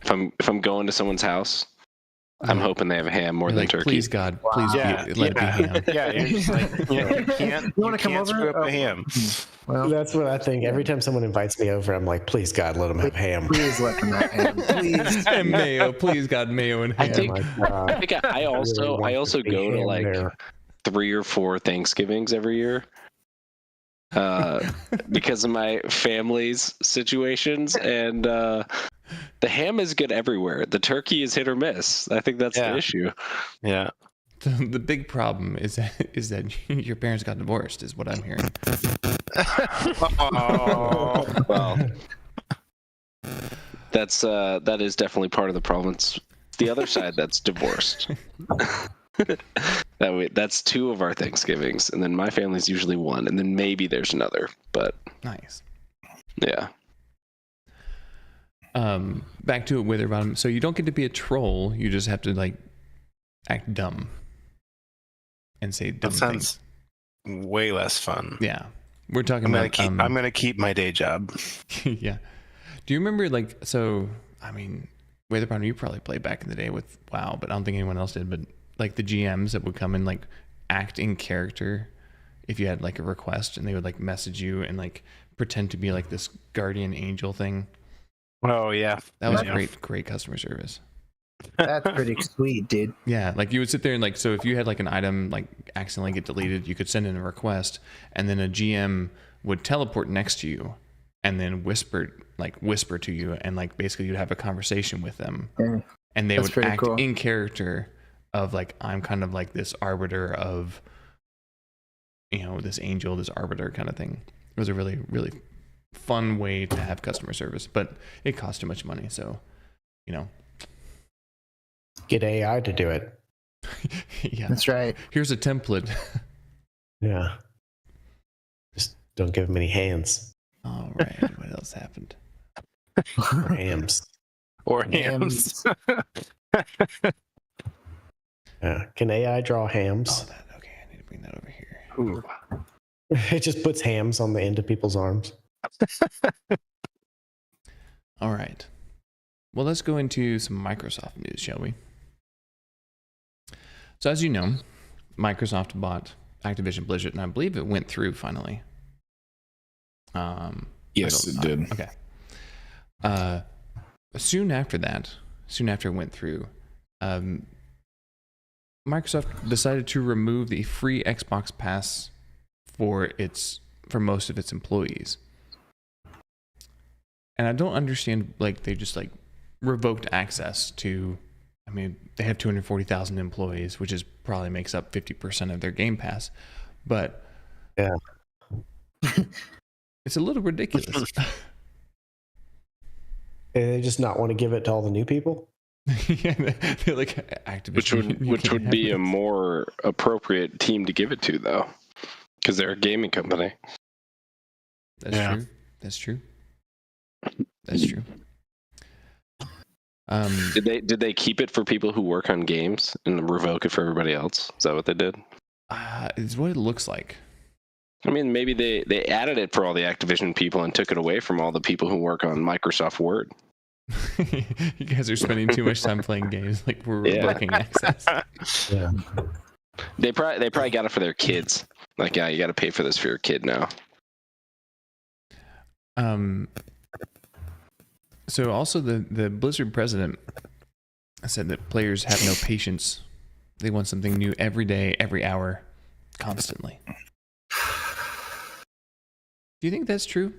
if I'm going to someone's house, I'm hoping they have ham more than like, turkey. Please God, please let it be ham. Yeah, you're just like, you want to come over? Screw up a ham. Well, that's what I think. Every time someone invites me over, I'm like, please God, let them have ham. Please let them have ham. Please. And mayo, please God, mayo and ham. I also go to like 3 or 4 Thanksgivings every year. Because of my family's situations, and the ham is good everywhere. The turkey is hit or miss. I think that's the issue. Yeah. The big problem is that your parents got divorced, is what I'm hearing. Oh, well, that is definitely part of the problem. It's the other side that's divorced. That's 2 of our Thanksgivings, and then my family's usually 1, and then maybe there's another. But nice. Yeah. Back to it, Witherbottom. So you don't get to be a troll. You just have to like act dumb and say dumb things. Way less fun. Yeah, we're talking about. I'm gonna keep my day job. Yeah. Do you remember like so? I mean, Witherbottom, you probably played back in the day with WoW, but I don't think anyone else did. But like the GMs that would come and like act in character if you had like a request, and they would like message you and like pretend to be like this guardian angel thing. Oh yeah, that was great customer service. That's pretty sweet, dude. Yeah, like you would sit there and like, so if you had like an item like accidentally get deleted, you could send in a request, and then a GM would teleport next to you and then whisper to you, and like basically you'd have a conversation with them, and they would act in character of like, I'm kind of like this arbiter of, you know, this angel, this arbiter kind of thing. It was a really, really fun way to have customer service, but it cost too much money. So, you know, get AI to do it. Yeah, that's right. Here's a template. Yeah. Just don't give them any hands. All right. What else happened? Or hams. Or hams. Can AI draw hams? Oh, okay. I need to bring that over here. Ooh. It just puts hams on the end of people's arms. All right. Well, let's go into some Microsoft news, shall we? So, as you know, Microsoft bought Activision Blizzard, and I believe it went through finally. Yes, it did. Okay. Soon after it went through, Microsoft decided to remove the free Xbox Pass for most of its employees. And I don't understand, like, they just like revoked access to, I mean, they have 240,000 employees, which is probably makes up 50% of their Game Pass, but yeah, it's a little ridiculous. They just not want to give it to all the new people. Yeah, they're like Activision, which would be a more appropriate team to give it to, though, because they're a gaming company. That's true. That's true. Did they keep it for people who work on games and revoke it for everybody else? Is that what they did? It's what it looks like. I mean, maybe they added it for all the Activision people and took it away from all the people who work on Microsoft Word. You guys are spending too much time playing games. Like we're looking access. Yeah. They probably got it for their kids. Like, yeah, you got to pay for this for your kid now. So also the Blizzard president said that players have no patience. They want something new every day, every hour, constantly. Do you think that's true?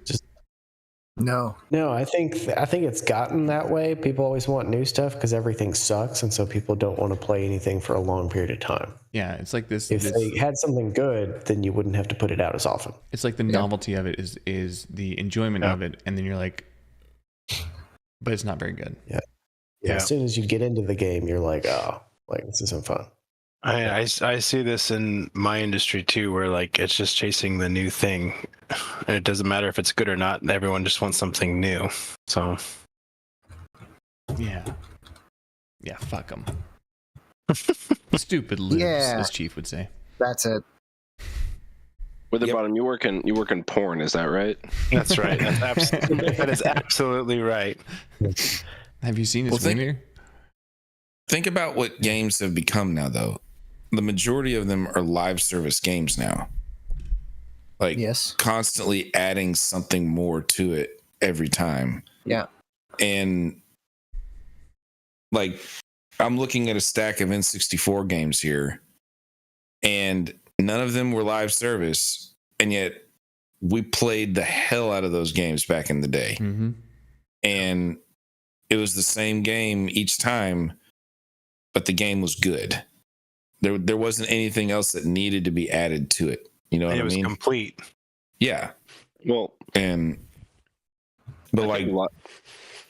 No. I think it's gotten that way. People always want new stuff because everything sucks, and so people don't want to play anything for a long period of time. Yeah, it's like this. If they had something good, then you wouldn't have to put it out as often. It's like the novelty of it is the enjoyment of it, and then you're like, but it's not very good. Yeah. As soon as you get into the game, you're like, oh, like this isn't fun. I see this in my industry too, where like it's just chasing the new thing, and it doesn't matter if it's good or not. Everyone just wants something new. So yeah, fuck them. Stupid losers, as Chief would say. That's it. Witherbottom, you work in porn, is that right? That's right. That is absolutely right. Have you seen his wiener? Think about what games have become now, though. The majority of them are live service games now. Like, constantly adding something more to it every time. Yeah. And, like, I'm looking at a stack of N64 games here, and none of them were live service, and yet we played the hell out of those games back in the day. Mm-hmm. And it was the same game each time, but the game was good. There wasn't anything else that needed to be added to it. You know what I mean? It was complete. Yeah. Well, but like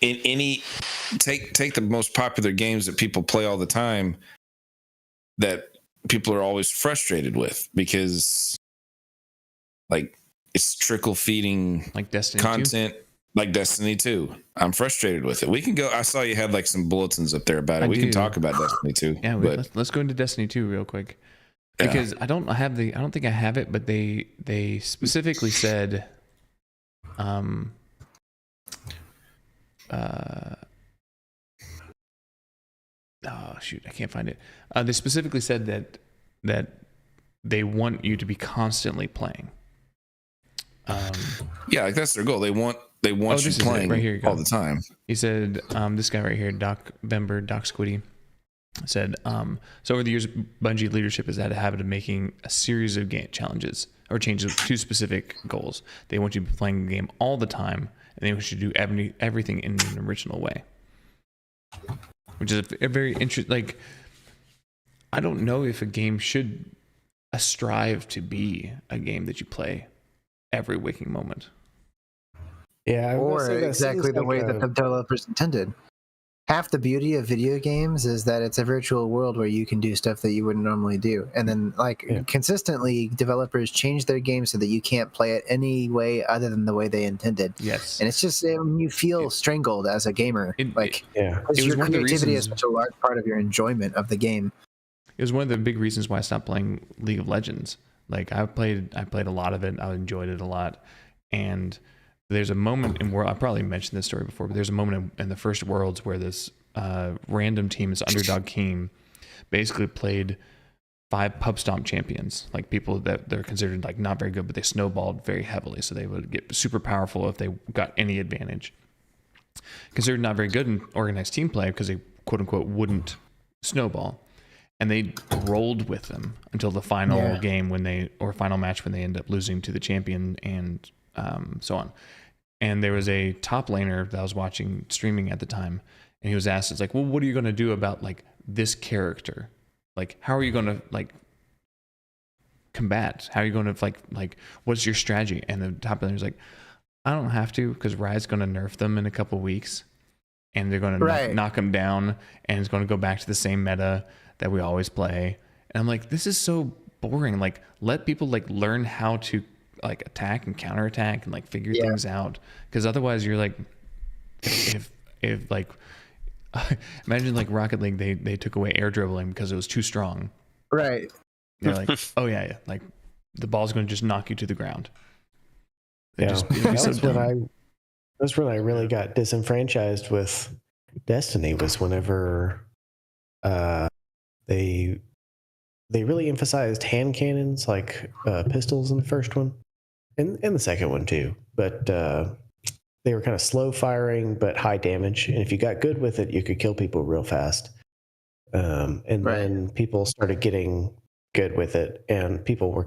in any take the most popular games that people play all the time that people are always frustrated with because like it's trickle feeding like Destiny content 2? Like Destiny 2. I'm frustrated with it. We can go. I saw you had like some bulletins up there about it. We can talk about Destiny 2. Yeah, let's go into Destiny 2 real quick because I don't think I have it, but they specifically said, oh shoot, I can't find it. They specifically said that they want you to be constantly playing. Yeah, like that's their goal. They want you playing right here all the time. He said, this guy right here, Doc Squiddy, said, so over the years, Bungie leadership has had a habit of making a series of game challenges or changes to specific goals. They want you to be playing the game all the time, and they want you to do everything in an original way, which is a very interesting. Like, I don't know if a game should strive to be a game that you play every waking moment. Yeah, or exactly the way that the developers intended. Half the beauty of video games is that it's a virtual world where you can do stuff that you wouldn't normally do. And then consistently developers change their games so that you can't play it any way other than the way they intended. Yes. And it's just you feel strangled as a gamer. Your creativity is such a large part of your enjoyment of the game. It was one of the big reasons why I stopped playing League of Legends. Like I played a lot of it. I enjoyed it a lot. And there's a moment in World, I probably mentioned this story before, but there's a moment in the first Worlds where this random team, this underdog team, basically played 5 pub stomp champions, like people that they're considered like not very good, but they snowballed very heavily, so they would get super powerful if they got any advantage. Considered not very good in organized team play because they quote unquote wouldn't snowball, and they rolled with them until the final game final match when they end up losing to the champion and so on. And there was a top laner that I was watching streaming at the time, and he was asked, it's like, well, what are you going to do about like this character? Like, how are you going to like combat? How are you going to like what's your strategy? And the top laner's like, I don't have to, because Riot's going to nerf them in a couple weeks, and they're going to knock them down, and it's going to go back to the same meta that we always play. And I'm like, this is so boring. Like, let people like learn how to like attack and counterattack and like figure things out, because otherwise you're like, if like imagine like Rocket League, they took away air dribbling because it was too strong. Right. They're like, oh yeah, like the ball's going to just knock you to the ground. That's That's when I really got disenfranchised with Destiny, was whenever they really emphasized hand cannons, like pistols in the first one, and the second one too. But they were kind of slow firing but high damage, and if you got good with it, you could kill people real fast. Then people started getting good with it, and people were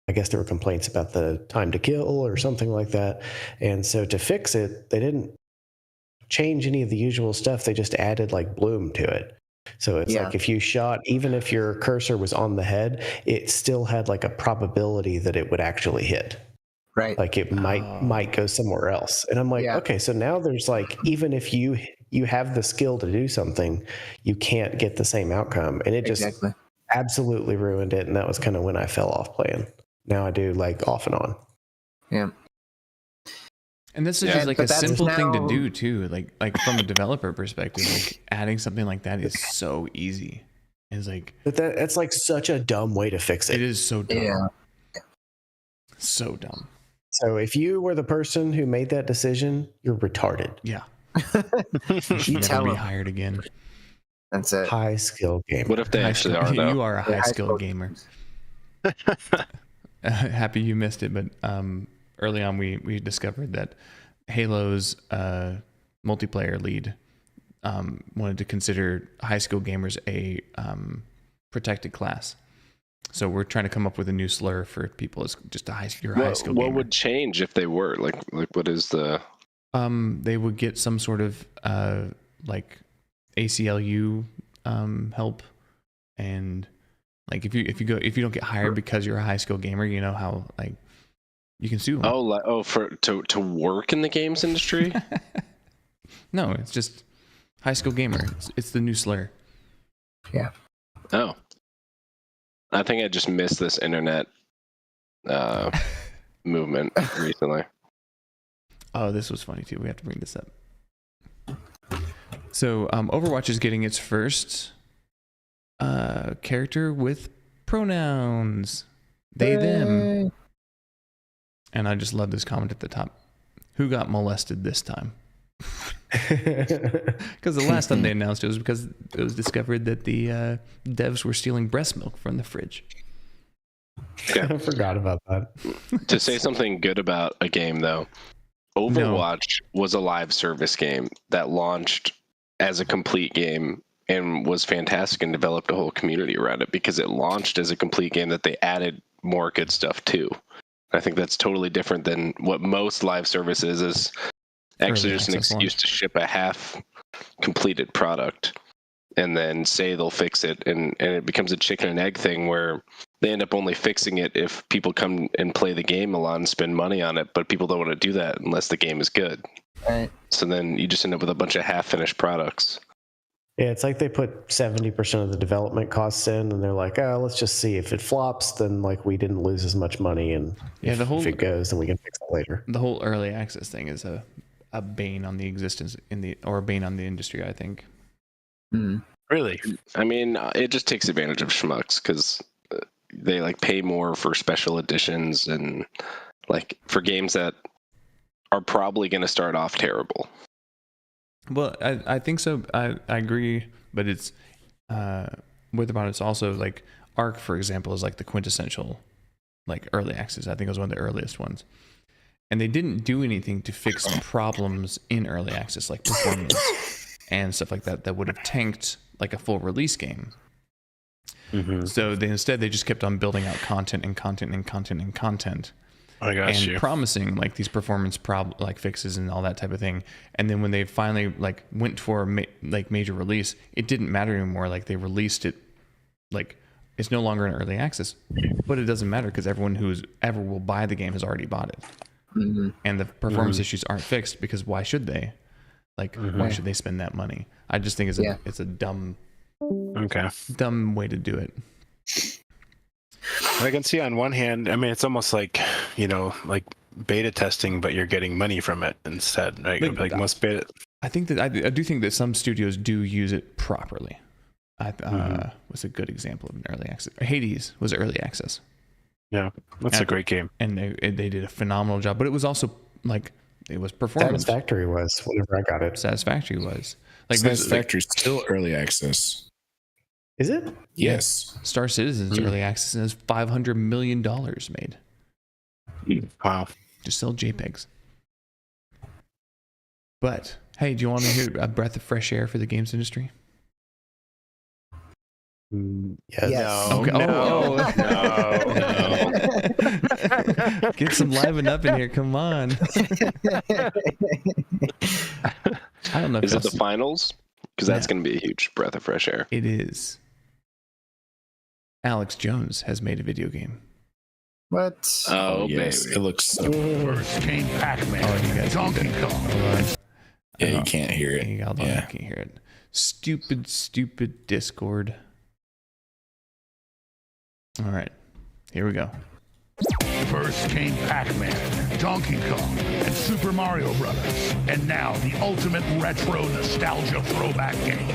I guess there were complaints about the time to kill or something like that. And so to fix it, they didn't change any of the usual stuff. They just added like bloom to it. So it's like if you shot, even if your cursor was on the head, it still had like a probability that it would actually hit. Right. Like it might go somewhere else. And I'm like, okay, so now there's like, even if you have the skill to do something, you can't get the same outcome. And it just absolutely ruined it. And that was kind of when I fell off playing. Now I do like off and on. Yeah. And this is just like a simple thing to do too. Like from a developer perspective, like adding something like that is so easy. It's like, but that's like such a dumb way to fix it. It is so dumb. Yeah. So dumb. So if you were the person who made that decision, you're retarded. Yeah. You should never be hired again. That's it. High skill gamer. What if they actually are, though? You are a high skill gamer. Happy you missed it, but early on we discovered that Halo's multiplayer lead wanted to consider high skill gamers a protected class. So we're trying to come up with a new slur for people as just high skill gamer. What would change if they were like what is the? They would get some sort of like ACLU help, and like if you don't get hired because you're a high skill gamer, you know how like you can sue them. For to work in the games industry? No, it's just high skill gamer. It's the new slur. Yeah. Oh. I think I just missed this internet movement recently. Oh, this was funny too. We have to bring this up. So Overwatch is getting its first character with pronouns. They, them. And I just love this comment at the top. Who got molested this time? Because the last time they announced it was because it was discovered that the devs were stealing breast milk from the fridge. Yeah. I forgot about that. To say something good about a game, though, Overwatch was a live service game that launched as a complete game and was fantastic and developed a whole community around it because it launched as a complete game that they added more good stuff to. I think that's totally different than what most live services is. Actually, just an excuse to ship a half completed product and then say they'll fix it, and it becomes a chicken and egg thing where they end up only fixing it if people come and play the game a lot and spend money on it, but people don't want to do that unless the game is good. Right. So then you just end up with a bunch of half-finished products. Yeah, it's like they put 70% of the development costs in, and they're like, "Oh, let's just see if it flops. Then like we didn't lose as much money, and if it goes, then we can fix it later." The whole early access thing is a bane on the existence or a bane on the industry, I think. Really? I mean, it just takes advantage of schmucks because they like pay more for special editions and like for games that are probably going to start off terrible. Well, I think so. I agree, but it's it's also like Ark, for example, is like the quintessential like early access. I think it was one of the earliest ones. And they didn't do anything to fix problems in early access, like performance and stuff like that would have tanked like a full release game. Mm-hmm. So instead they just kept on building out content and content and content and content. I got and you. Promising like these performance like fixes and all that type of thing. And then when they finally like went for major release, it didn't matter anymore. Like they released it, like it's no longer in early access, but it doesn't matter because everyone who's ever will buy the game has already bought it. Mm-hmm. And the performance issues aren't fixed because why should they? Like, why should they spend that money? I just think it's a dumb way to do it. I can see on one hand, I mean, it's almost like, like beta testing, but you're getting money from it instead, right? Like most beta. I think that I do think that some studios do use it properly. Was a good example of an early access. Hades was early access. Yeah, that's a great game. And they did a phenomenal job, but it was also like It was performance. Satisfactory was whenever I got it. Satisfactory was like Satisfactory is still early access. Is it? Yes. Star Citizen's early access has $500 million made. Wow. Just sell JPEGs. But hey, do you want to hear a breath of fresh air for the games industry? Yes. Yes. Okay. No. No. Get some liven up in here. Come on. I don't know. Is it the finals? Because that's going to be a huge breath of fresh air. It is. Alex Jones has made a video game. What? Oh, yes. Baby. It looks so First came Pac-Man. Oh, you guys Donkey Kong. Yeah, you can't hear it. Hold on, I can't hear it. Stupid Discord. All right, here we go. First came Pac-Man, Donkey Kong, and Super Mario Brothers. And now the ultimate retro nostalgia throwback game.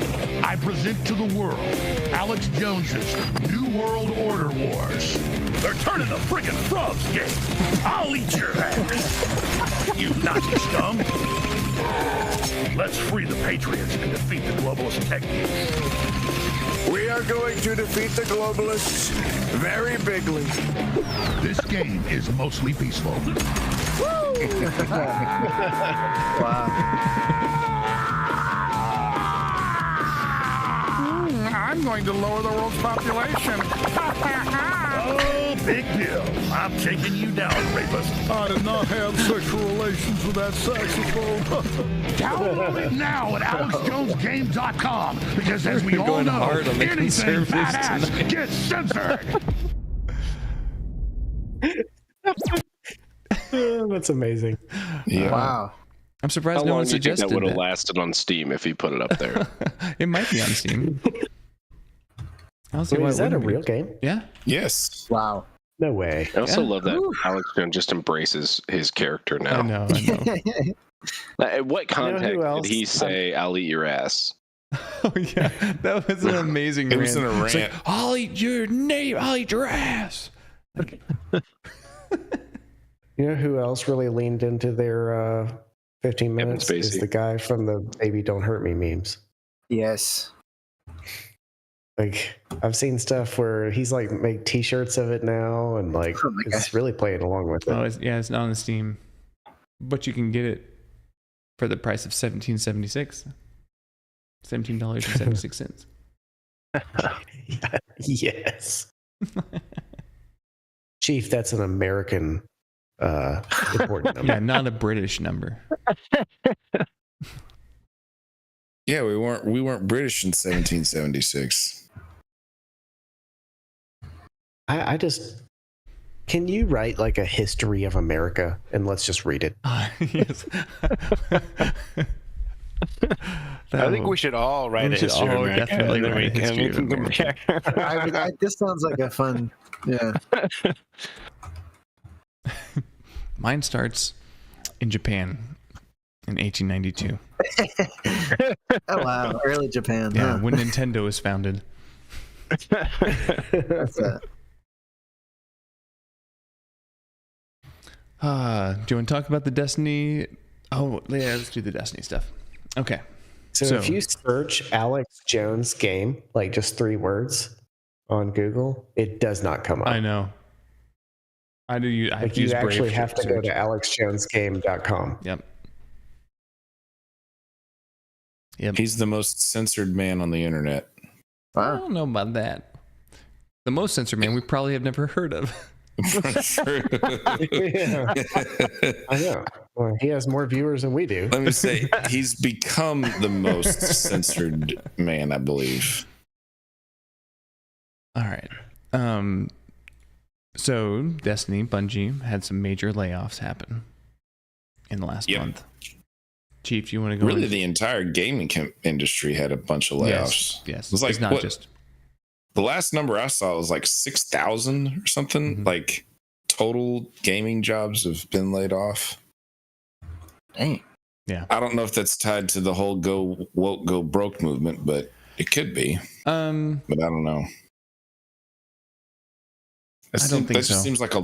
I present to the world Alex Jones's New World Order Wars. They're turning the friggin' frogs game. I'll eat your ass. You Nazi scum. Let's free the Patriots and defeat the globalist tech geeks. We are going to defeat the globalists very bigly. This game is mostly peaceful. I'm going to lower the world's population. Oh, big deal. I'm taking you down, rapist. I did not have sexual relations with that saxophone. Download it now at AlexJonesGame.com because as we all know, anything badass gets censored. That's amazing. Yeah. Wow. I'm surprised How no long one do you think suggested that would have lasted on Steam if he put it up there? It might be on Steam. I don't see Wait, why is it that a wouldn't be. real game? Yeah. Yes. Wow. No way. I also Yeah. love that Alex Jones just embraces his character now. I know. Like, in what You know context who else? did he say, "I'll eat your ass"? Oh yeah, that was an amazing. It was in a It's like, rant. I'll eat your ass. You know who else really leaned into their 15 minutes? Is Spacey. the guy from the Baby Don't Hurt Me memes. Yes. Like, I've seen stuff where he's like make t-shirts of it now and like Oh my it's really playing along with it. Oh, it's not on Steam, but you can get it for the price of $17.76. $17.76. Yes. Chief, that's an American important number. Yeah, not a British number. Yeah, we weren't British in 1776. I just can you write like a history of America and let's just read it? Yes. I think we should all write a history of America. Definitely and then write a history of America. This sounds like a fun. Yeah. Mine starts in Japan in 1892. Oh wow, early Japan. Yeah, Huh? when Nintendo was founded. That's Do you want to talk about the Destiny? Oh, yeah, let's do the Destiny stuff. Okay. So if you search Alex Jones game, like just 3 words on Google, it does not come up. I know. I do. You actually have to go to alexjonesgame.com. Yep. He's the most censored man on the internet. I don't know about that. The most censored man we probably have never heard of. Yeah. I know. Well, he has more viewers than we do. Let me say, he's become the most censored man, I believe. All right. So Destiny, Bungie had some major layoffs happen in the last month. Chief, you want to go? Really, the entire gaming industry had a bunch of layoffs. Yes. It was like, it's not what, just the last number I saw was like 6,000 or something. Mm-hmm. Like total gaming jobs have been laid off. Dang. Yeah. I don't know if that's tied to the whole go woke, go broke movement, but it could be. But I don't know. I don't think that just so. seems like a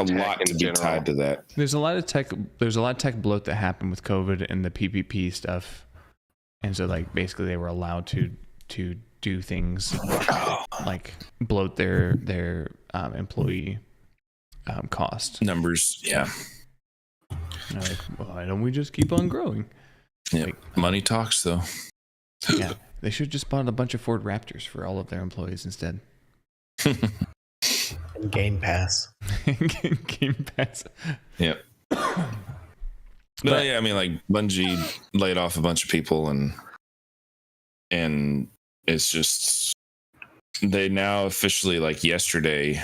lot to be tied to that. There's a lot of tech bloat that happened with COVID and the PPP stuff, and so like basically they were allowed to do things like bloat their employee cost numbers. Yeah. And like, why don't we just keep on growing? Yeah, like, money talks though. Yeah, they should have just bought a bunch of Ford Raptors for all of their employees instead. And Game Pass. Game Pass. Yep. But yeah, I mean, like Bungie laid off a bunch of people, and it's just they now officially, like yesterday,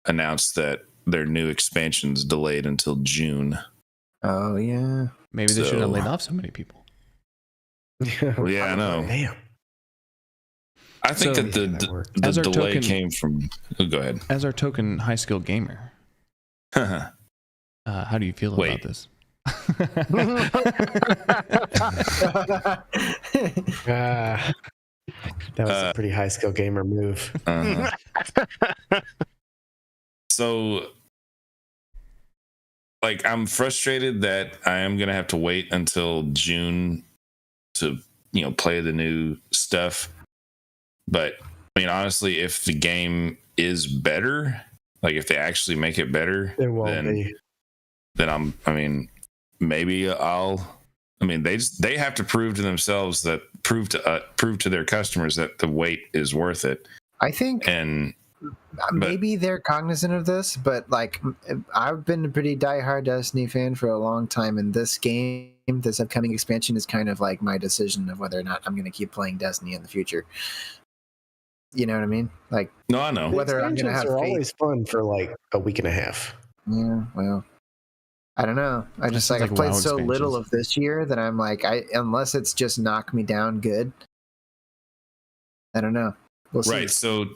announced that their new expansion's delayed until June. Oh yeah. Maybe they shouldn't have laid off so many people. Well, yeah, I know. Damn. I think So, that the delay came from. Oh, go ahead. As our token high skill gamer, how do you feel about this? That was a pretty high skill gamer move. So, like, I'm frustrated that I am gonna have to wait until June to, play the new stuff. But I mean, honestly, if the game is better, like if they actually make it better, then maybe they have to prove to themselves prove to their customers that the wait is worth it. I think, and maybe they're cognizant of this, but like I've been a pretty diehard Destiny fan for a long time, and this upcoming expansion is kind of like my decision of whether or not I'm going to keep playing Destiny in the future. You know what I mean? Like, no, I know. Whether I'm going to have are faith. always fun for like a week and a half. Yeah, well, I don't know. I just like I've played so little of this year that I'm like, unless it's just knock me down good. I don't know. We'll see. Right. So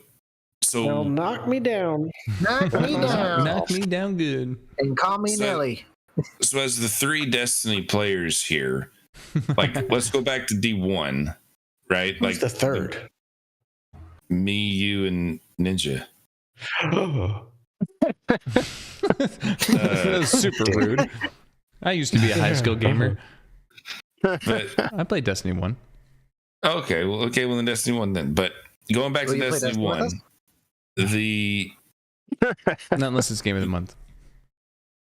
well, knock me down. Knock me down. Knock me down good. And call me Nelly. So as the 3 Destiny players here, like let's go back to D1, right? Who's like the third? Me, you, and Ninja. That was super rude. I used to be a high skill gamer. But I played Destiny 1. Okay, well, then Destiny 1 then. But going back to Destiny 1, not unless it's Game of the Month.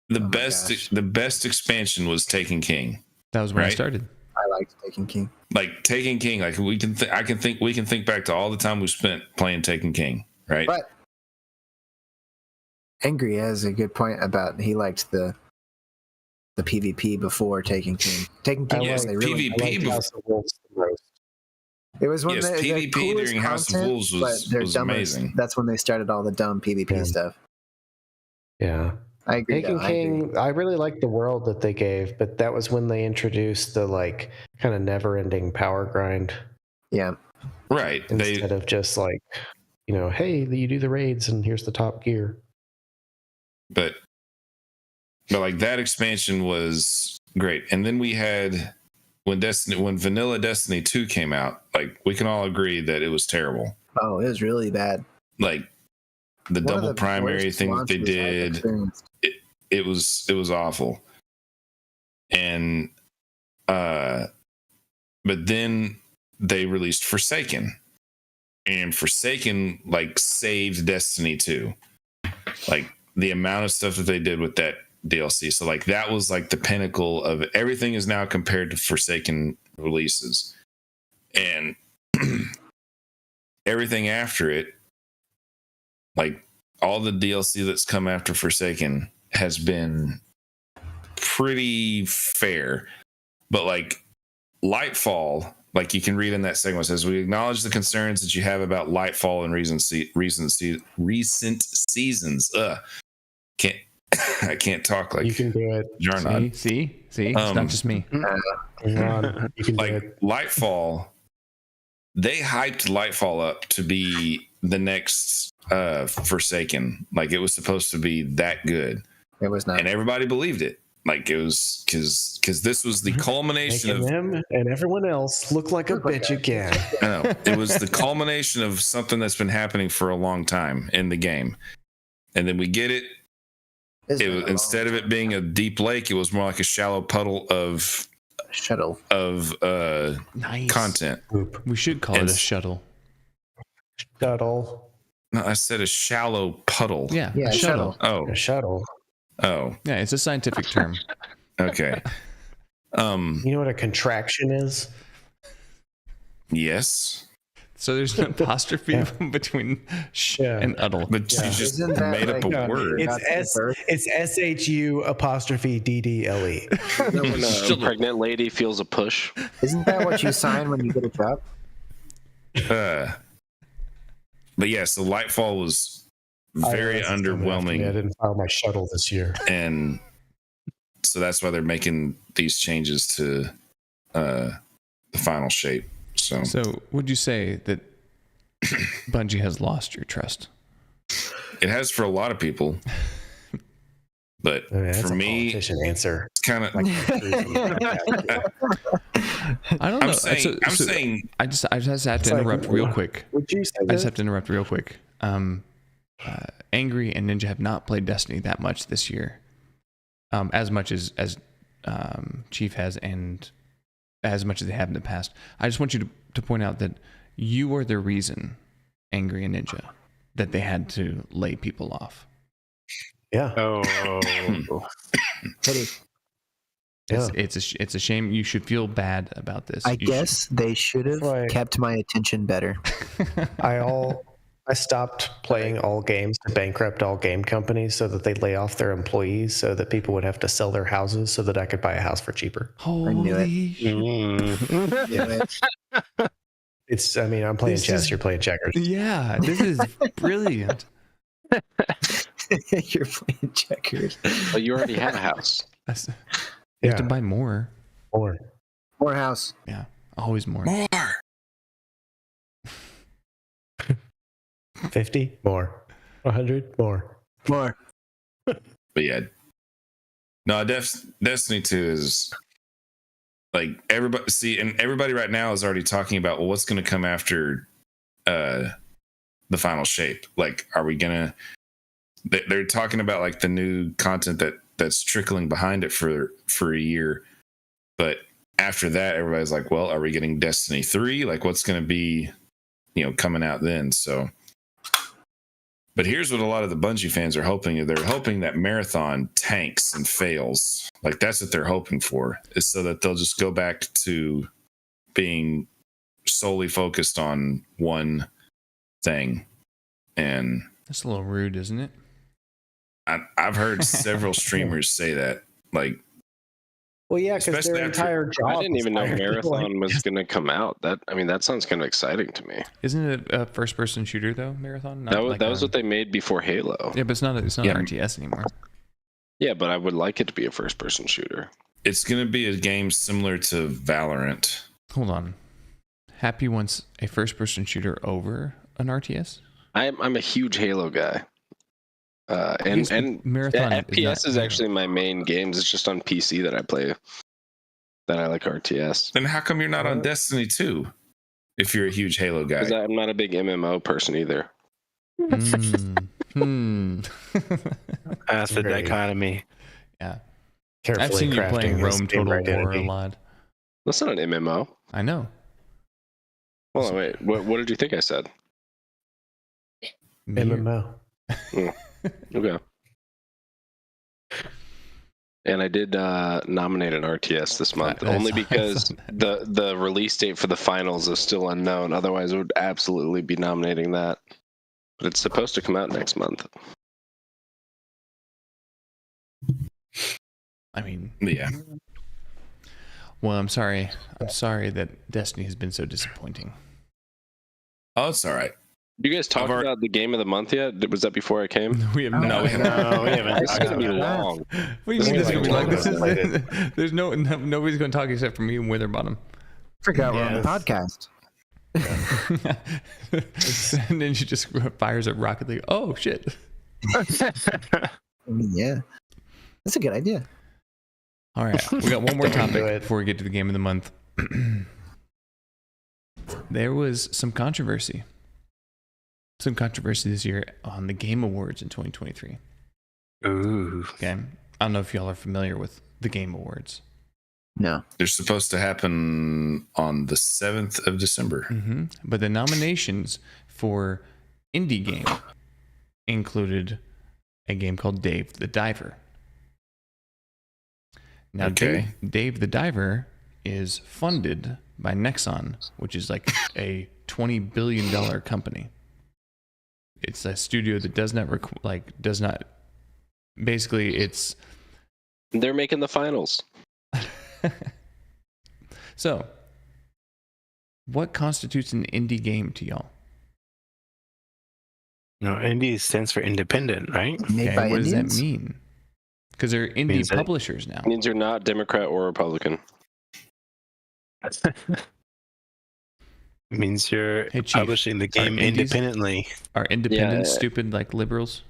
The best expansion was Taken King. That was where I started. I liked Taken King. Like Taken King, like we can think back to all the time we spent playing Taken King, right? But Angry has a good point about he liked the PvP before Taken King. Taken King was PvP before. It was when PvP during House of Wolves was amazing. That's when they started all the dumb PvP stuff. Yeah. I agree. Taken King, I really liked the world that they gave, but that was when they introduced the like kind of never-ending power grind. Yeah. Right. Instead of just like, hey, you do the raids and here's the top gear. But like that expansion was great. And then we had when Vanilla Destiny 2 came out, like we can all agree that it was terrible. Oh, it was really bad. Like the double primary thing that they did, it was awful. And but then they released Forsaken. And Forsaken like saved Destiny 2. Like the amount of stuff that they did with that DLC. So like that was like the pinnacle of everything is now compared to Forsaken releases. And everything after it, like all the DLC that's come after Forsaken has been pretty fair. But like Lightfall, like you can read in that segment, says we acknowledge the concerns that you have about Lightfall in recent seasons. I can't talk like you can do it. Jarnod. See, it's not just me. You can like do it. Lightfall, they hyped Lightfall up to be the next Forsaken. Like it was supposed to be that good. It was not, and everybody believed it. Like it was because this was the culmination Making of them and everyone else look like a bitch again. I know it was the culmination of something that's been happening for a long time in the game. and then we get it. Instead of it being a deep lake, it was more like a shallow puddle of shuttle of nice content. We should call it a shuttle. Shuttle. No, I said a shallow puddle. Yeah, a shuttle. Oh, a shuttle. Oh, yeah, it's a scientific term. Okay. You know what a contraction is? Yes. So there's an apostrophe between sh and uddle. But you just made up a word. It's SHU apostrophe DDLE. When a pregnant lady feels a push. Isn't that what you sign when you get a job? But yes, the Lightfall was very underwhelming. I didn't file my shuttle this year. And so that's why they're making these changes to the final shape. So would you say that Bungie has lost your trust? It has for a lot of people. But for me, answer. It's kind of I don't know. I'm saying I just have to interrupt real quick. Would you say I just have to interrupt real quick. Angry and Ninja have not played Destiny that much this year, as much as Chief has, and as much as they have in the past. I just want you to point out that you are the reason, Angry and Ninja, that they had to lay people off. Yeah. It's a shame. You should feel bad about this. I guess they should have kept my attention better. I stopped playing all games to bankrupt all game companies so that they lay off their employees so that people would have to sell their houses so that I could buy a house for cheaper. Holy It's, I mean, I'm playing chess, you're playing checkers. Yeah, this is brilliant. You're playing checkers. But you already have a house. You have to buy more. More house. Yeah, always more. 50 more. 100 more. But yeah. No, Destiny 2 is like everybody right now is already talking about what's going to come after the final shape. Like, are we gonna? They're talking about like the new content that's trickling behind it for a year, but after that, everybody's like, well, are we getting Destiny 3? Like, what's going to be, coming out then? So. But here's what a lot of the Bungie fans are hoping. They're hoping that Marathon tanks and fails. Like, that's what they're hoping for, is so that they'll just go back to being solely focused on one thing. And that's a little rude, isn't it? I've heard several streamers say that. Like, well, yeah, because their entire job. I didn't even know Marathon was going to come out. That sounds kind of exciting to me. Isn't it a first-person shooter though? Marathon. That was what they made before Halo. Yeah, but it's not an RTS anymore. Yeah, but I would like it to be a first-person shooter. It's going to be a game similar to Valorant. Hold on, Happy wants a first-person shooter over an RTS. I'm a huge Halo guy. And Marathon FPS is actually my main games. It's just on PC that I play. That I like RTS. Then how come you're not on Destiny 2? If you're a huge Halo guy, because I'm not a big MMO person either. That's the dichotomy. Yeah. Carefully I've seen you playing Rome Total War a lot. That's not an MMO. I know. Hold on, wait. What did you think I said? MMO. Okay. And I did nominate an RTS this month, only because the release date for the finals is still unknown. Otherwise, I would absolutely be nominating that. But it's supposed to come out next month. I mean, yeah. Well, I'm sorry. I'm sorry that Destiny has been so disappointing. Oh, it's all right. You guys talked about the game of the month yet? Was that before I came? We have no. We haven't. It's going to be long. What do you mean this is going to be long? There's nobody's going to talk except for me and Witherbottom. Forgot we're on the podcast. And then she just fires at Rocket League. Oh shit! Yeah, that's a good idea. All right, we got one more topic before we get to the game of the month. There was some controversy some controversy this year on the Game Awards in 2023. Ooh. Okay. I don't know if y'all are familiar with the Game Awards. No. They're supposed to happen on the 7th of December. Mm-hmm. But the nominations for indie game included a game called Dave the Diver. Now, Okay. Dave the Diver is funded by Nexon, which is like a $20 billion company. It's a studio that does not basically it's They're making the finals. So what constitutes an indie game to y'all? No, indie stands for independent, right? Made by What does that Indians? mean? Because they're indie Means that- publishers now. Means you're not Democrat or Republican. Means you're Hey, Chief, publishing the game indies- independently. Are independents Yeah. stupid like liberals?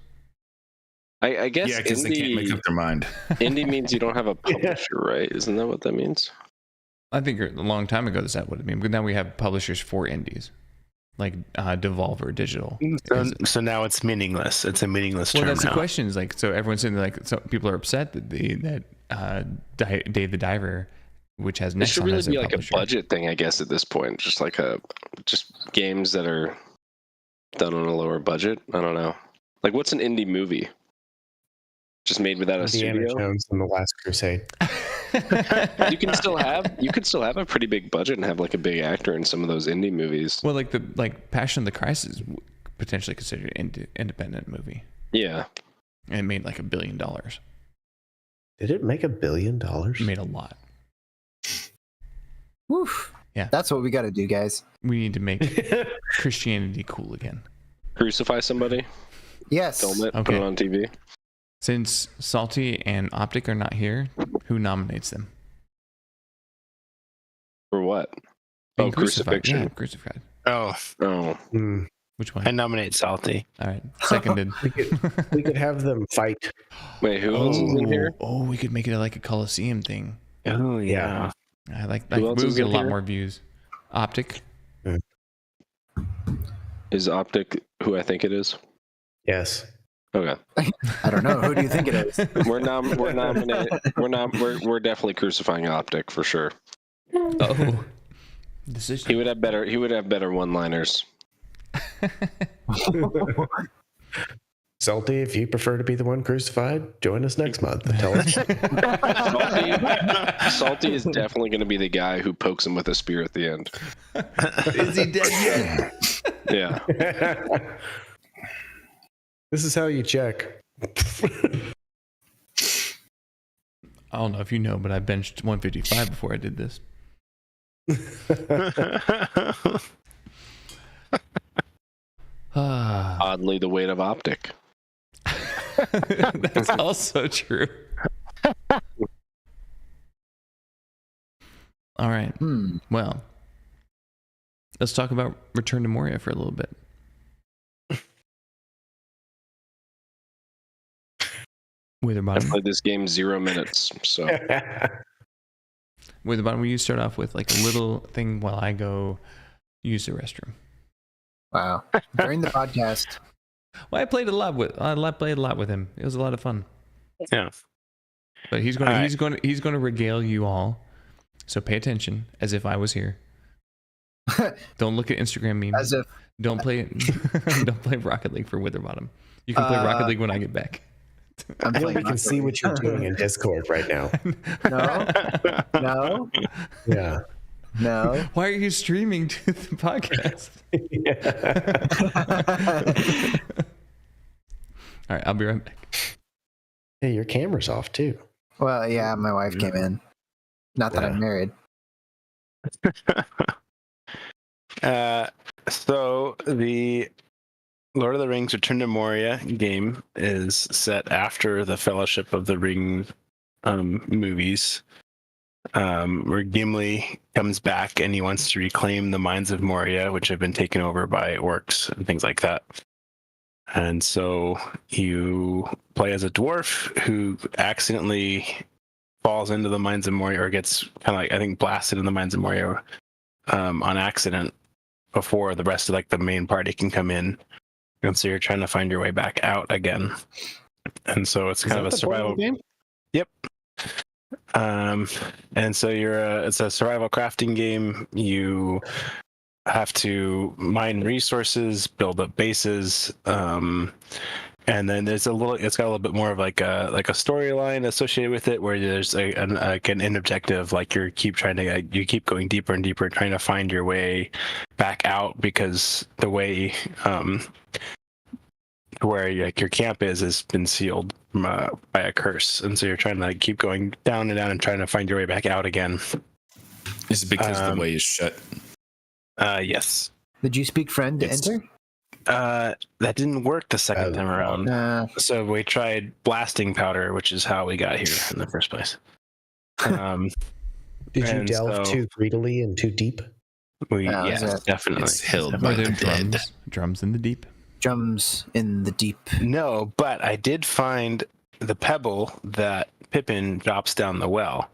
I guess Yeah, because they can't make up their mind. indie means you don't have a publisher, right? Isn't that what that means? I think a long time ago that's what it means. But now we have publishers for indies, like Devolver Digital. So now it's meaningless. It's a meaningless Well, term that's now. the question. Is like, so everyone's saying like, so people are upset that Dave the Diver, which has It should Nexon really as be their like publisher. a budget thing, I guess, at this point. Just like just games that are done on a lower budget. I don't know. Like, what's an indie movie? Just made without a Indiana studio. Jones and the Last Crusade. You could still have a pretty big budget and have like a big actor in some of those indie movies. Well, like Passion of the Christ is potentially considered an independent movie, Yeah. and it made like $1 billion. Did it make $1 billion? It made a lot. Woof. Yeah. That's what we got to do, guys. We need to make Christianity cool again. Crucify somebody, Yes. film it, put Okay. it on TV. Since Salty and Optic are not here, who nominates them? For what? Being Oh, crucifixion. Yeah, crucified. Oh, Oh. Which one? I nominate Salty. All right, seconded. We could have them fight. Wait, who else is in here? Oh, we could make it like a Coliseum thing. Oh, yeah. I like Who else we'll is get a in lot here? more views. Optic. Is Optic who I think it is? Yes. Okay. I don't know. Who do you think it is? We're definitely crucifying Optic for sure. Oh, decision. He would have better one-liners. Salty, if you prefer to be the one crucified, join us next month and tell us. Salty is definitely going to be the guy who pokes him with a spear at the end. Is he dead yet? Yeah. This is how you check. I don't know if you know, but I benched 155 before I did this. Oddly, the weight of Optic. That's also true. All right. Well, let's talk about Return to Moria for a little bit. I Witherbottom. played this game 0 minutes, so Witherbottom, will you start off with like a little thing while I go use the restroom? Wow. During the podcast. Well, I played a lot with him. It was a lot of fun. Yeah. But he's going to regale you all. So pay attention as if I was here. Don't look at Instagram memes. As if Don't play Rocket League for Witherbottom. You can play Rocket League when I get back. I'm I know playing we can see what you're doing in Discord right now. No. No. Yeah. No. Why are you streaming to the podcast? All right, I'll be right back. Hey, your camera's off too. Well, yeah, my wife came in. Not that I'm married. So the Lord of the Rings Return to Moria game is set after the Fellowship of the Ring movies, where Gimli comes back and he wants to reclaim the mines of Moria, which have been taken over by orcs and things like that. And so you play as a dwarf who accidentally falls into the mines of Moria, or gets kind of like, I think, blasted in the mines of Moria on accident before the rest of like the main party can come in. and so you're trying to find your way back out again. And so it's kind of a survival game. Yep. And so it's a survival crafting game. You have to mine resources, build up bases, and then it's got a little bit more of like a storyline associated with it, where there's an end objective, like you keep going deeper and deeper, trying to find your way back out, because the way where your camp has been sealed by a curse, and so you're trying to keep going down and down and trying to find your way back out again. Is it because the way is shut? Yes. Did you speak friend to enter? That didn't work the second time around. So we tried blasting powder, which is how we got here in the first place. Did you delve too greedily and too deep? Yes, definitely. It's held by the dead. Drums in the deep. Drums in the deep. No, but I did find the pebble that Pippin drops down the well.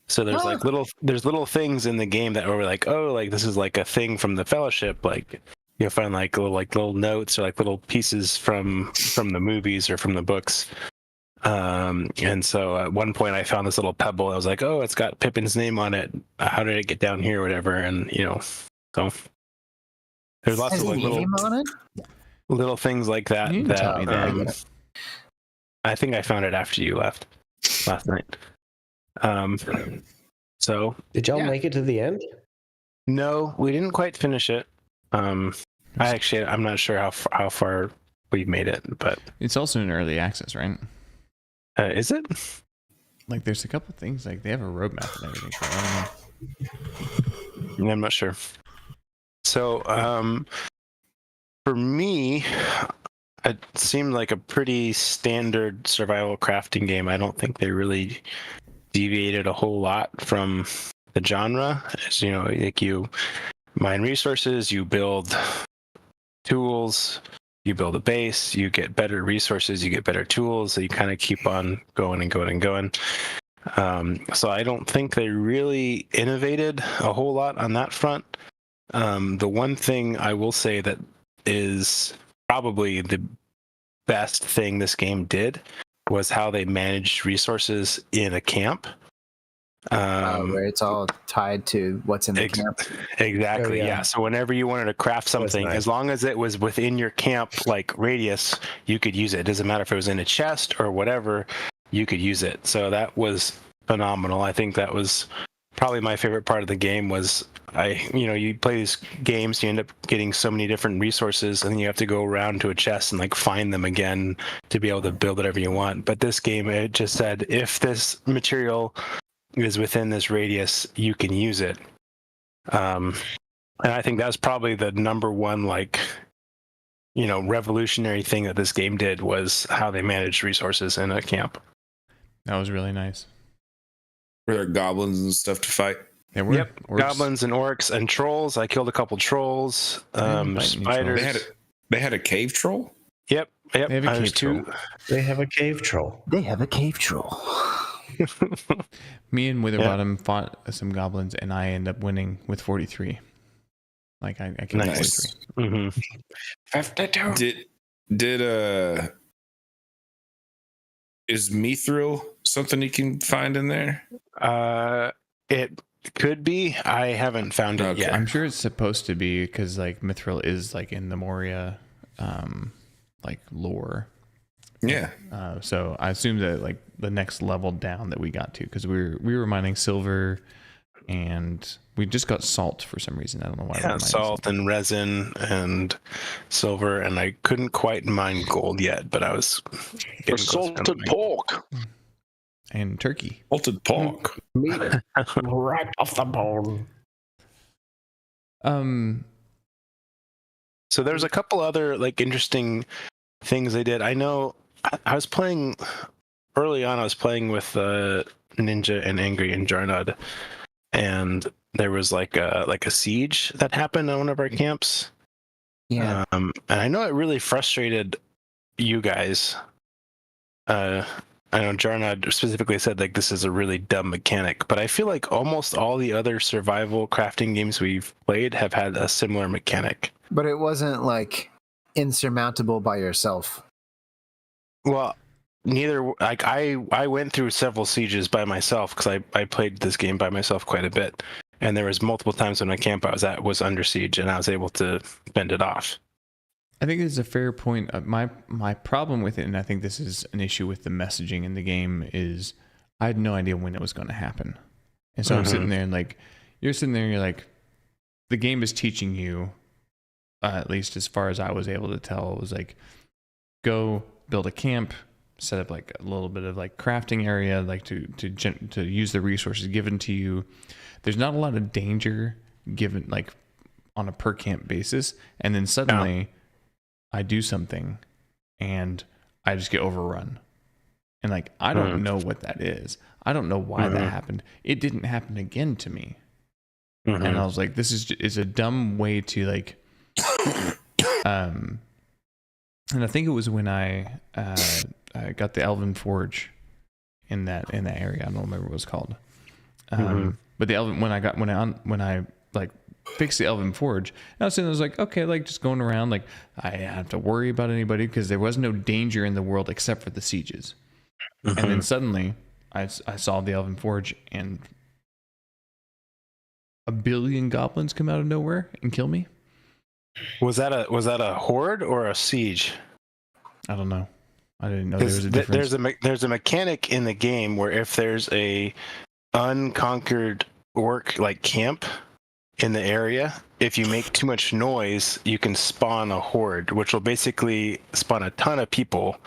So there's little things in the game that were like, oh, like this is like a thing from the Fellowship. Like you'll find like little notes or like little pieces from the movies or from the books. And so at one point I found this little pebble. I was like, oh, it's got Pippin's name on it. How did it get down here or whatever? And so there's lots of like little things like that. I think I found it after you left last night. So did y'all make it to the end? No, we didn't quite finish it. I'm not sure how far we've made it, but it's also in early access, right? Is it? Like, there's a couple things, like they have a roadmap and everything. So I don't know. I'm not sure. So, for me, it seemed like a pretty standard survival crafting game. I don't think they really deviated a whole lot from the genre. As you know, like you mine resources, you build tools, you build a base, you get better resources, you get better tools, so you kind of keep on going and going and going. So I don't think they really innovated a whole lot on that front. The one thing I will say that is probably the best thing this game did was how they managed resources in a camp. Where it's all tied to what's in the camp. Exactly. Yeah. So whenever you wanted to craft something, as long as it was within your camp like radius, you could use it. It doesn't matter if it was in a chest or whatever, you could use it. So that was phenomenal. I think that was probably my favorite part of the game. Was you play these games, you end up getting so many different resources, and then you have to go around to a chest and like find them again to be able to build whatever you want. But this game, it just said, if this material is within this radius, you can use it. And I think that's probably the number one, revolutionary thing that this game did, was how they managed resources in a camp. That was really nice. Were there goblins and stuff to fight? There were. Yep, orcs. Goblins and orcs and trolls. I killed a couple trolls. Spiders. They had a cave troll? Yep. They have a cave troll. They have a cave troll. Me and Witherbottom fought some goblins, and I end up winning with 43. Like I killed 43. Mm-hmm. 52. Did is Mithril something you can find in there? It could be. I haven't found it yet. I'm sure it's supposed to be, because like Mithril is like in the Moria lore. Yeah. So I assume that like the next level down that we got to, because we were mining silver, and we just got salt for some reason. I don't know why. Yeah, salt and resin and silver, and I couldn't quite mine gold yet, but I was getting salted pork and turkey. Salted pork, meat right off the bone. So there's a couple other like interesting things they did. I know I was playing early on. I was playing with Ninja and Angry and Jarnad, and there was like a siege that happened on one of our camps. Yeah. And I know it really frustrated you guys. I know Jarnad specifically said like this is a really dumb mechanic, but I feel like almost all the other survival crafting games we've played have had a similar mechanic. But it wasn't like insurmountable by yourself. Well, neither. Like I went through several sieges by myself because I played this game by myself quite a bit, and there was multiple times when my camp I was at was under siege, and I was able to fend it off. I think this is a fair point. My problem with it, and I think this is an issue with the messaging in the game, is I had no idea when it was going to happen. And so I'm sitting there and like, you're sitting there and you're like, the game is teaching you, at least as far as I was able to tell, it was like, go build a camp, set up like a little bit of like crafting area, like to use the resources given to you. There's not a lot of danger given like on a per camp basis. And then suddenly I do something and I just get overrun. And like, I don't know what that is. I don't know why that happened. It didn't happen again to me. And I was like, this is a dumb way to like, and I think it was when I got the Elven Forge in that area. I don't remember what it was called. But the Elven, when I like fixed the Elven Forge, I was like, okay, like just going around, like I didn't have to worry about anybody because there was no danger in the world except for the sieges. And then suddenly I saw the Elven Forge and 1 billion goblins come out of nowhere and kill me. Was that a horde or a siege? I don't know. I didn't know there was a difference. There's a mechanic in the game where if there's a unconquered orc like camp in the area, if you make too much noise, you can spawn a horde, which will basically spawn a ton of people.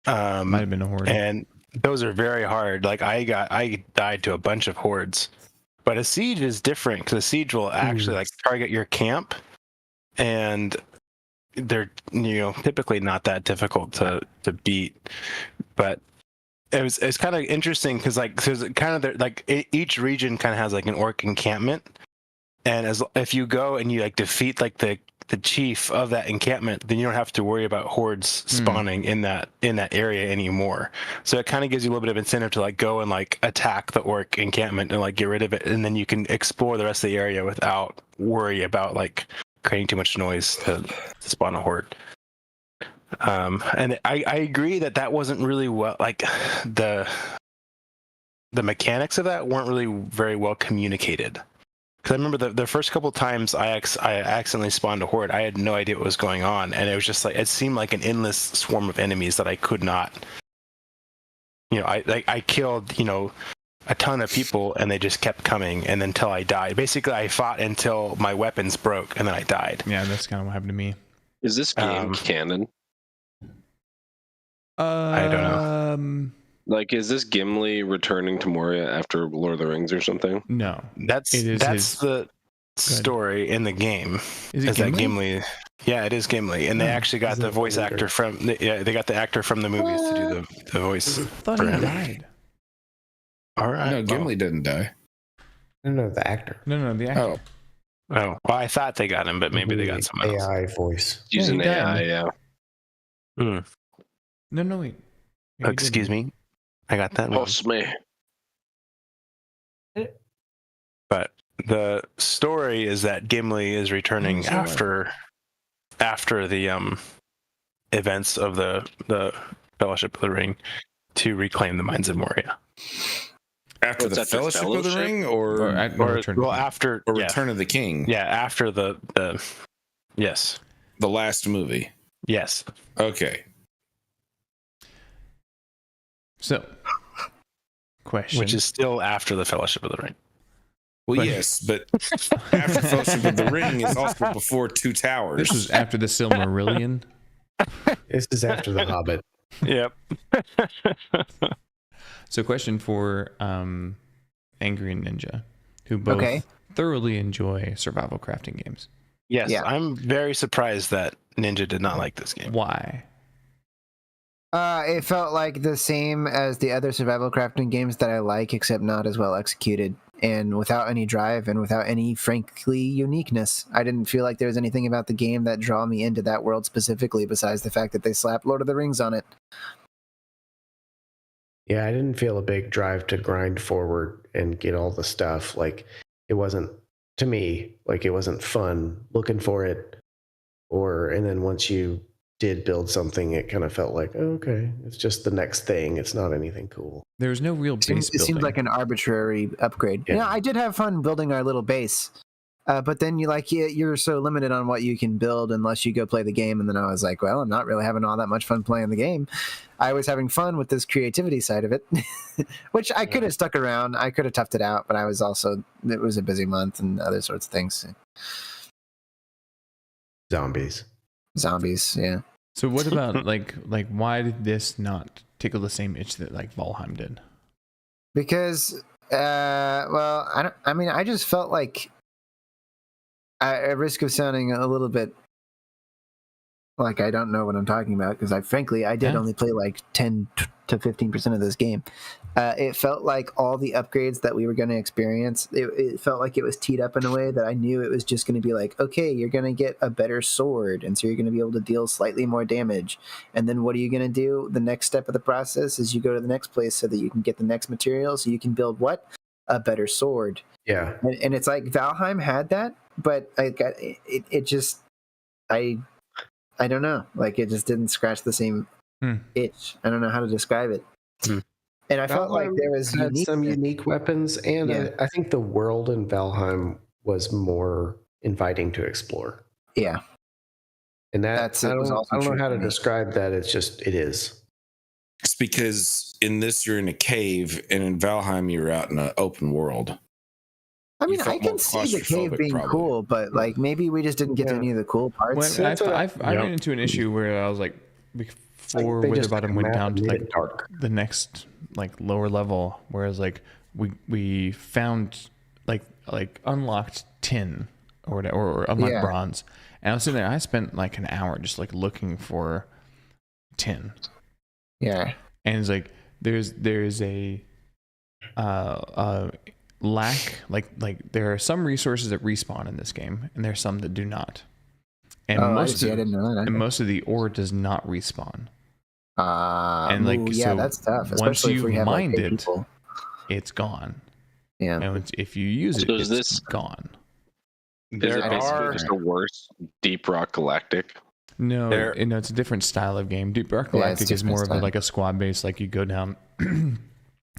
Might have been a horde. And those are very hard. Like I died to a bunch of hordes. But a siege is different because a siege will actually like target your camp, and they're typically not that difficult to beat. But it's kind of interesting because like there's kind of each region kind of has like an orc encampment, and if you go and you like defeat like the chief of that encampment, then you don't have to worry about hordes spawning in that area anymore. So it kind of gives you a little bit of incentive to like go and like attack the orc encampment and like get rid of it, and then you can explore the rest of the area without worry about like creating too much noise to spawn a horde. And I agree that wasn't really well, like the mechanics of that weren't really very well communicated. Because I remember the first couple of times I accidentally spawned a horde, I had no idea what was going on, and it was just like it seemed like an endless swarm of enemies that I could not. I killed a ton of people, and they just kept coming, and until I died. Basically, I fought until my weapons broke, and then I died. Yeah, that's kind of what happened to me. Is this game canon? I don't know. Like, is this Gimli returning to Moria after Lord of the Rings or something? No, that's the story in the game. Is it that Gimli? Yeah, it is Gimli, and they actually got the voice actor from. Yeah, they got the actor from the movies to do the voice. I thought he died. All right. No, Gimli didn't die. No, the actor. No, the actor. Oh, well, I thought they got him, but maybe they got someone else. AI voice. Using AI, yeah. No, wait. Excuse me. I got that wrong. Me. But the story is that Gimli is returning after the events of the Fellowship of the Ring to reclaim the Mines of Moria. After the Fellowship of the Ring, or after Return of the King? Yeah, after the yes, the last movie. Yes. Okay. So, question. Which is still after the Fellowship of the Ring. Well, yes, but after Fellowship of the Ring is also before Two Towers. This is after the Silmarillion. This is after the Hobbit. Yep. So, question for Angry and Ninja, who both thoroughly enjoy survival crafting games. Yes, yeah. I'm very surprised that Ninja did not like this game. Why? It felt like the same as the other survival crafting games that I like, except not as well executed and without any drive and without any, frankly, uniqueness. I didn't feel like there was anything about the game that drew me into that world specifically besides the fact that they slapped Lord of the Rings on it. Yeah, I didn't feel a big drive to grind forward and get all the stuff. Like, it wasn't, to me, like it wasn't fun looking for it. and then once you did build something, it kind of felt like, oh, okay, it's just the next thing. It's not anything cool. There's no real base building. It seems like an arbitrary upgrade. Yeah. I did have fun building our little base. But then you're so limited on what you can build unless you go play the game. And then I was like, well, I'm not really having all that much fun playing the game. I was having fun with this creativity side of it, which I could have stuck around. I could have toughed it out, but it was a busy month and other sorts of things. Zombies, yeah. So what about like why did this not tickle the same itch that like Valheim did? Because, I just felt like, at risk of sounding a little bit like I don't know what I'm talking about, because I did only play like 10 to 15% of this game. It felt like all the upgrades that we were going to experience, it felt like it was teed up in a way that I knew it was just going to be like, okay, you're going to get a better sword, and so you're going to be able to deal slightly more damage. And then what are you going to do? The next step of the process is you go to the next place so that you can get the next material, so you can build what? A better sword. Yeah. And it's like Valheim had that, but it just, I don't know. Like, it just didn't scratch the same itch. I don't know how to describe it. And I felt like there was some unique weapons, and I think the world in Valheim was more inviting to explore. Yeah. And I don't know how to describe that. It's just, it is. It's because in this you're in a cave, and in Valheim you're out in an open world. I mean, I can see the cave being cool, but like maybe we just didn't get to any of the cool parts. I ran into an issue where I was like, before Witherbottom went down to like the next like lower level, whereas like we found like unlocked tin or unlocked bronze, and I was sitting there. I spent like an hour just like looking for tin. Yeah, and it's like there's a lack, like there are some resources that respawn in this game, and there's some that do not. And I didn't know that. And most of the ore does not respawn. And so that's tough. Once Especially if we you've have mined like it, people. It's gone. Yeah. And if you use it, it's gone. Is it basically just a worse Deep Rock Galactic? No, it's a different style of game. Deep Rock Galactic is more of like a squad base. Like you go down and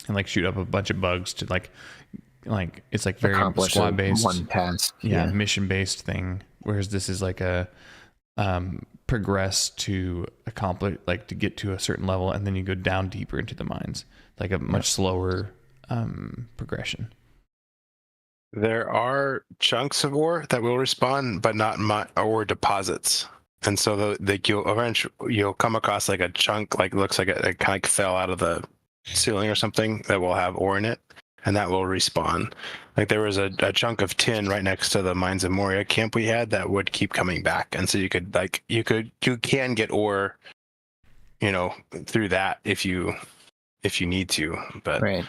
like shoot up a bunch of bugs to like it's like very squad based, one task. Mission based thing. Whereas this is like a progress to accomplish, like to get to a certain level, and then you go down deeper into the mines, like a much slower progression. There are chunks of ore that will respawn, but not ore deposits. And so you'll come across like a chunk, like looks like it kind of fell out of the ceiling or something, that will have ore in it, and that will respawn. Like there was a chunk of tin right next to the Mines of Moria camp we had that would keep coming back, and so you can get ore, through that if you need to. But right.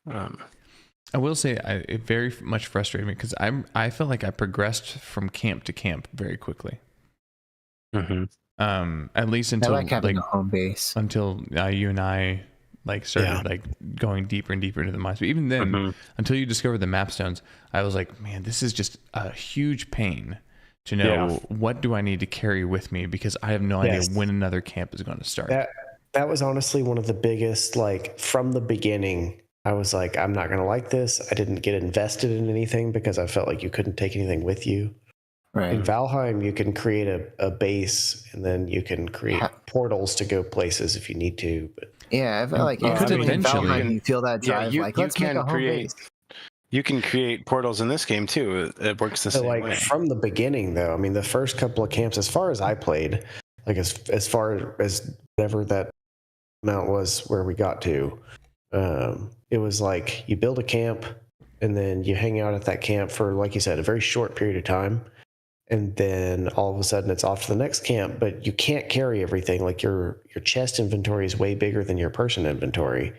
I will say it very much frustrated me because I felt like I progressed from camp to camp very quickly. Mm-hmm. At least until I like having a home base. Until you and I started going deeper and deeper into the mines. But even then, until you discover the map stones, I was like, man, this is just a huge pain to know what do I need to carry with me, because I have no idea when another camp is going to start. That was honestly one of the biggest, like from the beginning, I was like, I'm not going to like this. I didn't get invested in anything because I felt like you couldn't take anything with you. Right. In Valheim, you can create a base, and then you can create portals to go places if you need to. But I felt like in Valheim, you feel that drive. Let's make a home base. You can create portals in this game too. It works the same way. From the beginning, though, I mean, the first couple of camps, as far as I played, like as far as whatever that amount was where we got to, it was like you build a camp, and then you hang out at that camp for, like you said, a very short period of time. And then all of a sudden it's off to the next camp, but you can't carry everything. Like your chest inventory is way bigger than your person inventory.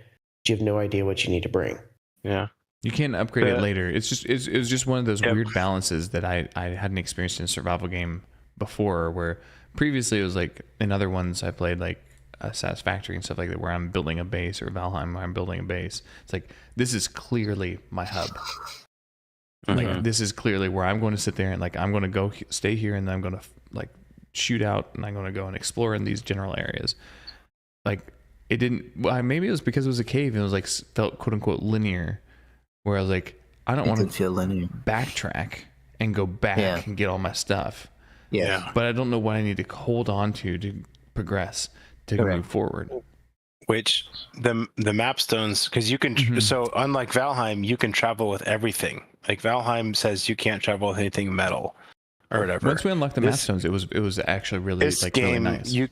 You have no idea what you need to bring. Yeah. You can't upgrade it later. It was just one of those weird balances that I hadn't experienced in a survival game before, where previously it was like in other ones I played, like Satisfactory and stuff like that, where I'm building a base, or Valheim where I'm building a base. It's like, this is clearly my hub. Like this is clearly where I'm going to sit there, and like I'm going to go stay here, and then I'm going to like shoot out and I'm going to go and explore in these general areas. Like it didn't. Well, maybe it was because it was a cave and it was like felt quote unquote linear. Where I was like, I don't want to feel linear. Backtrack and go back and get all my stuff. Yeah. But I don't know what I need to hold on to progress to move forward. Which the map stones, because you can so unlike Valheim, you can travel with everything. Like Valheim says you can't travel with anything metal or whatever. Once we unlocked the map stones, it was actually really this like game, really nice. you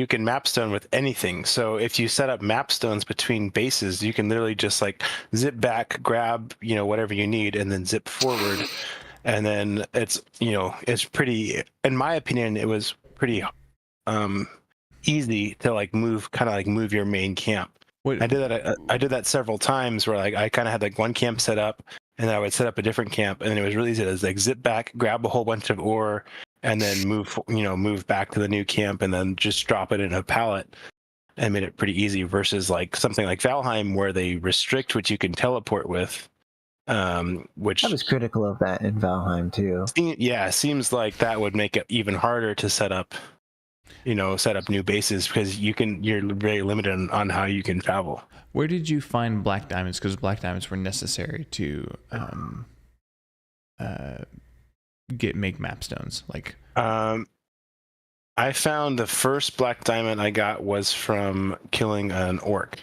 can map stone with anything. So if you set up map stones between bases, you can literally just like zip back, grab whatever you need, and then zip forward. And then it's pretty. In my opinion, it was pretty easy to like move your main camp. I did that several times where like I kind of had like one camp set up and then I would set up a different camp and then it was really easy to like zip back, grab a whole bunch of ore and then move back to the new camp and then just drop it in a pallet and made it pretty easy versus like something like Valheim where they restrict what you can teleport with. Which I was critical of that in Valheim too. Seems like that would make it even harder to set up new bases because you're very limited on how you can travel. Where did you find black diamonds? Because black diamonds were necessary to make map stones. Like I found the first black diamond I got was from killing an orc.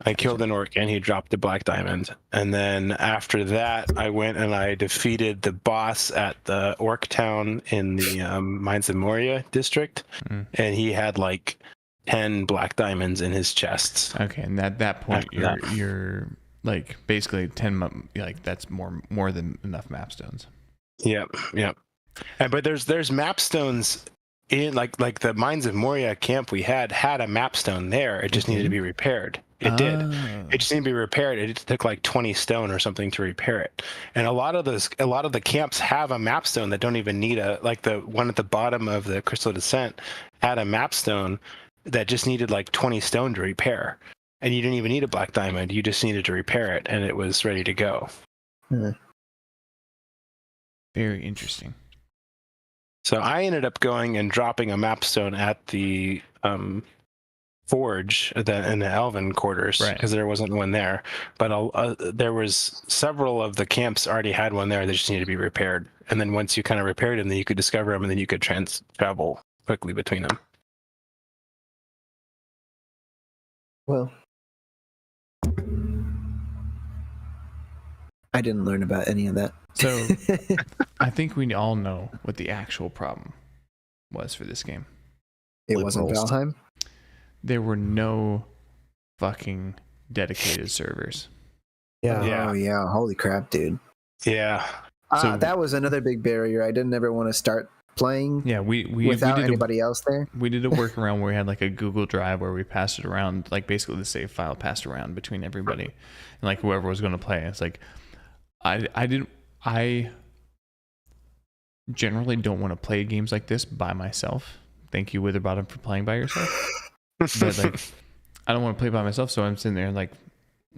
I killed an orc and he dropped the black diamond. And then after that, I went and I defeated the boss at the orc town in the Mines of Moria district. And he had like 10 black diamonds in his chests. Okay, and at that point, you're like basically 10, like that's more than enough map stones. Yep. But there's map stones in like the Mines of Moria camp we had a map stone there. It just needed to be repaired. It did. It just needed to be repaired. It took like 20 stone or something to repair it. And a lot of the camps have a map stone that don't even need like the one at the bottom of the Crystal Descent had a map stone that just needed like 20 stone to repair. And you didn't even need a black diamond. You just needed to repair it and it was ready to go. Very interesting. So I ended up going and dropping a map stone at the forge in the Elven quarters because there wasn't one there. But there was several of the camps already had one there. They just needed to be repaired. And then once you kind of repaired them, then you could discover them and then you could travel quickly between them. Well, I didn't learn about any of that. So I think we all know what the actual problem was for this game. It wasn't Valheim? There were no fucking dedicated servers. Oh yeah, holy crap, dude. Yeah. So that was another big barrier. I didn't ever want to start playing without anybody else there. We did a workaround where we had like a Google Drive where we passed it around, like basically the save file passed around between everybody and like whoever was going to play. It's like I generally don't want to play games like this by myself. Thank you, Witherbottom, for playing by yourself. But like, I don't want to play by myself, so I'm sitting there like,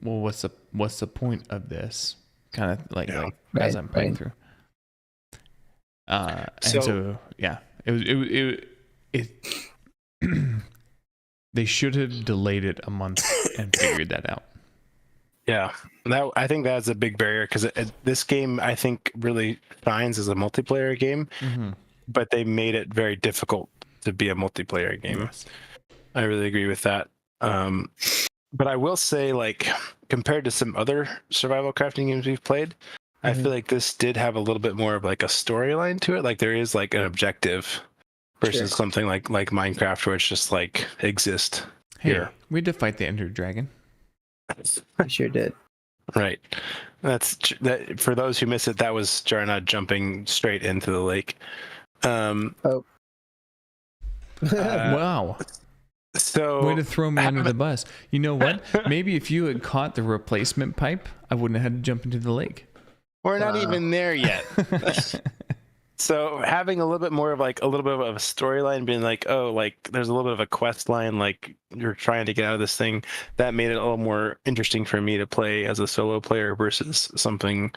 well, what's the point of this? Kind of like as I'm playing through. And so yeah, it they should have delayed it a month and figured that out. Yeah, I think that's a big barrier because this game I think really shines as a multiplayer game, but they made it very difficult to be a multiplayer game. Yes. I really agree with that. But I will say, like, compared to some other survival crafting games we've played, I feel like this did have a little bit more of like a storyline to it. Like there is like an objective versus something like Minecraft where it's just like exist here. We had to fight the Ender Dragon. I sure did. Right. That for those who miss it, that was Jarna jumping straight into the lake. Wow. So way to throw me under the bus. You know what? Maybe if you had caught the replacement pipe, I wouldn't have had to jump into the lake. We're not even there yet. So having a little bit more of like a little bit of a storyline, being like, oh, like there's a little bit of a quest line, like you're trying to get out of this thing, that made it a little more interesting for me to play as a solo player versus something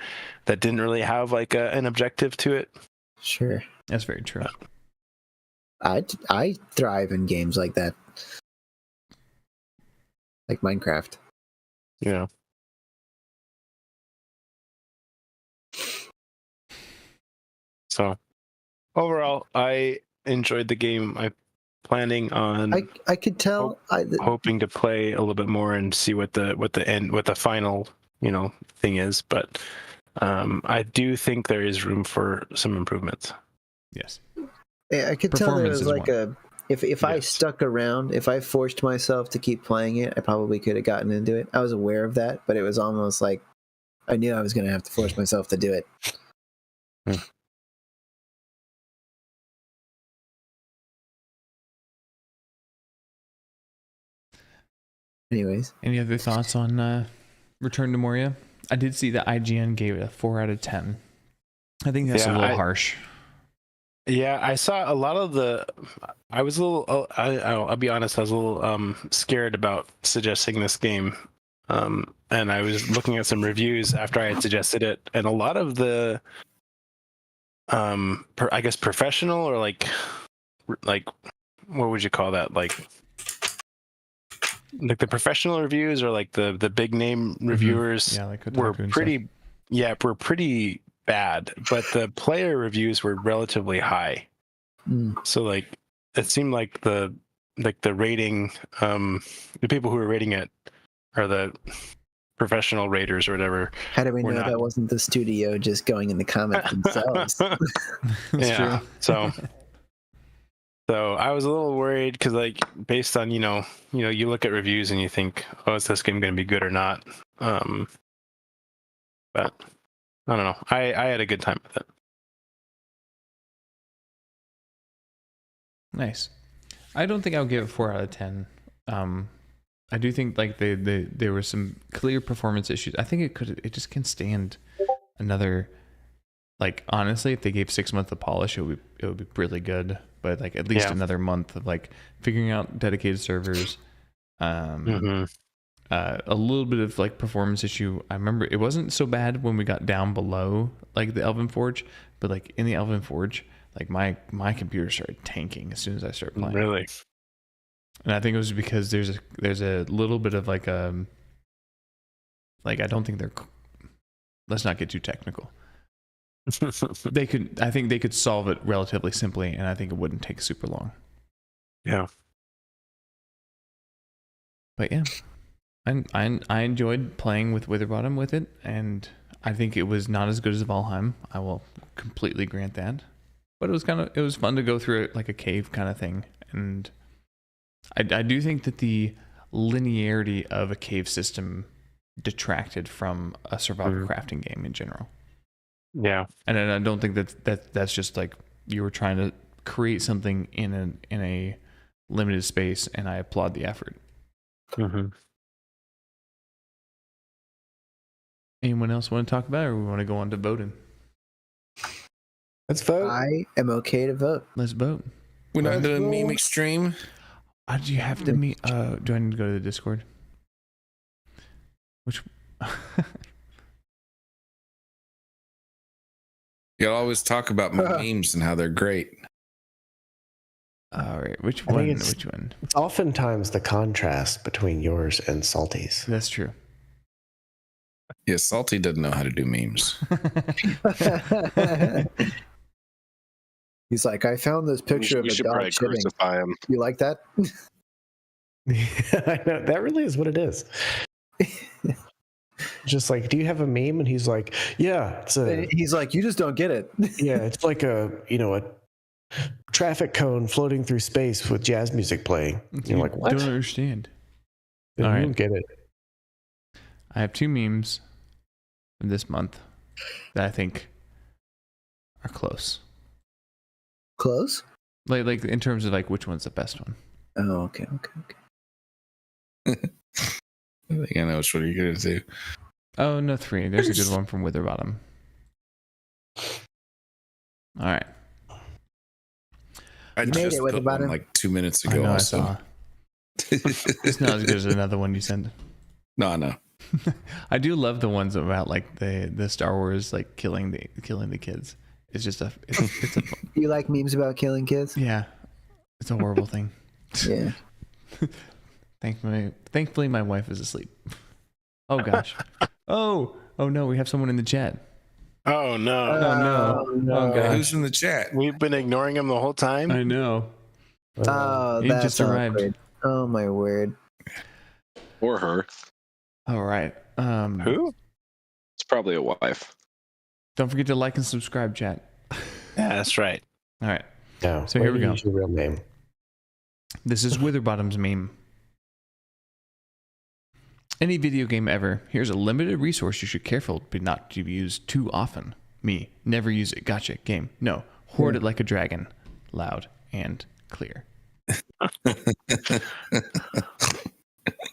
that didn't really have like an objective to it. Sure. That's very true. I thrive in games like that, like Minecraft. Yeah. So overall, I enjoyed the game. I'm planning on. I could tell. Hoping to play a little bit more and see what the final thing is, but I do think there is room for some improvements. Yes. Yeah, I could tell there was like if I stuck around, if I forced myself to keep playing it, I probably could have gotten into it. I was aware of that, but it was almost like I knew I was going to have to force myself to do it. Anyways, any other thoughts on Return to Moria? I did see that IGN gave it a 4 out of 10. I think that's a little harsh. Yeah, I saw a lot of the. I was a little. I'll be honest. I was a little scared about suggesting this game, and I was looking at some reviews after I had suggested it, and a lot of the, I guess professional or like, what would you call that? Like the professional reviews or like the big name reviewers were pretty. Yeah, were pretty bad, but the player reviews were relatively high. So like it seemed like the rating, the people who were rating it are the professional raters or whatever. How do we know that wasn't the studio just going in the comments themselves? Yeah. True. So I was a little worried because like based on you look at reviews and you think, oh, is this game going to be good or not? But I don't know. I had a good time with it. Nice. I don't think I'll give it 4 out of 10. I do think like there were some clear performance issues. I think it just can stand another. Like honestly, if they gave 6 months of polish, it would be really good. But like at least another month of like figuring out dedicated servers. A little bit of like performance issue. I remember it wasn't so bad when we got down below like the Elven Forge, but like in the Elven Forge, like my computer started tanking as soon as I started playing. Really? And I think it was because there's a little bit of like I don't think let's not get too technical. I think they could solve it relatively simply, and I think it wouldn't take super long. Yeah. But yeah. I enjoyed playing with Witherbottom with it, and I think it was not as good as Valheim. I will completely grant that, but it was fun to go through it like a cave kind of thing, and I do think that the linearity of a cave system detracted from a survival crafting game in general. Yeah, and I don't think that's just like you were trying to create something in a limited space, and I applaud the effort. Anyone else want to talk about it, or we want to go on to voting? Let's vote. I am okay to vote. Let's vote. We're not doing meme extreme. Do you have to meet? Do I need to go to the Discord? Which? You always talk about memes and how they're great. All right, which one? It's oftentimes the contrast between yours and Salty's. That's true. Yeah, Salty doesn't know how to do memes. He's like, I found this picture of a dog shitting. Him. You like that? I know, that really is what it is. Just like, do you have a meme? And he's like, yeah. He's like, you just don't get it. Yeah, it's like a traffic cone floating through space with jazz music playing. You're like, what? Don't understand. All right, don't get it. I have 2 memes from this month that I think are close. Close? Like in terms of like which one's the best one. Oh, okay. I think I know which one you're gonna do. Oh no, 3. There's a good one from Witherbottom. All right. I just put one like 2 minutes ago. I saw. It's not as good as another one you sent. No. I do love the ones about like the Star Wars like killing the kids. It's just it's a You like memes about killing kids? Yeah. It's a horrible thing. Yeah. Thankfully, my wife is asleep. Oh gosh. Oh no, we have someone in the chat. Oh no! Oh gosh. Who's in the chat? We've been ignoring him the whole time. I know. Oh, He that's just arrived. awkward. Oh my word. Or her. All right. Who? It's probably a wife. Don't forget to like and subscribe, chat. Yeah, that's right. All right. No. So here we go. Use your real name. This is Witherbottom's meme. Any video game ever. Here's a limited resource you should careful but not to use too often. Me. Never use it. Gotcha. Game. No. Hoard it like a dragon. Loud and clear.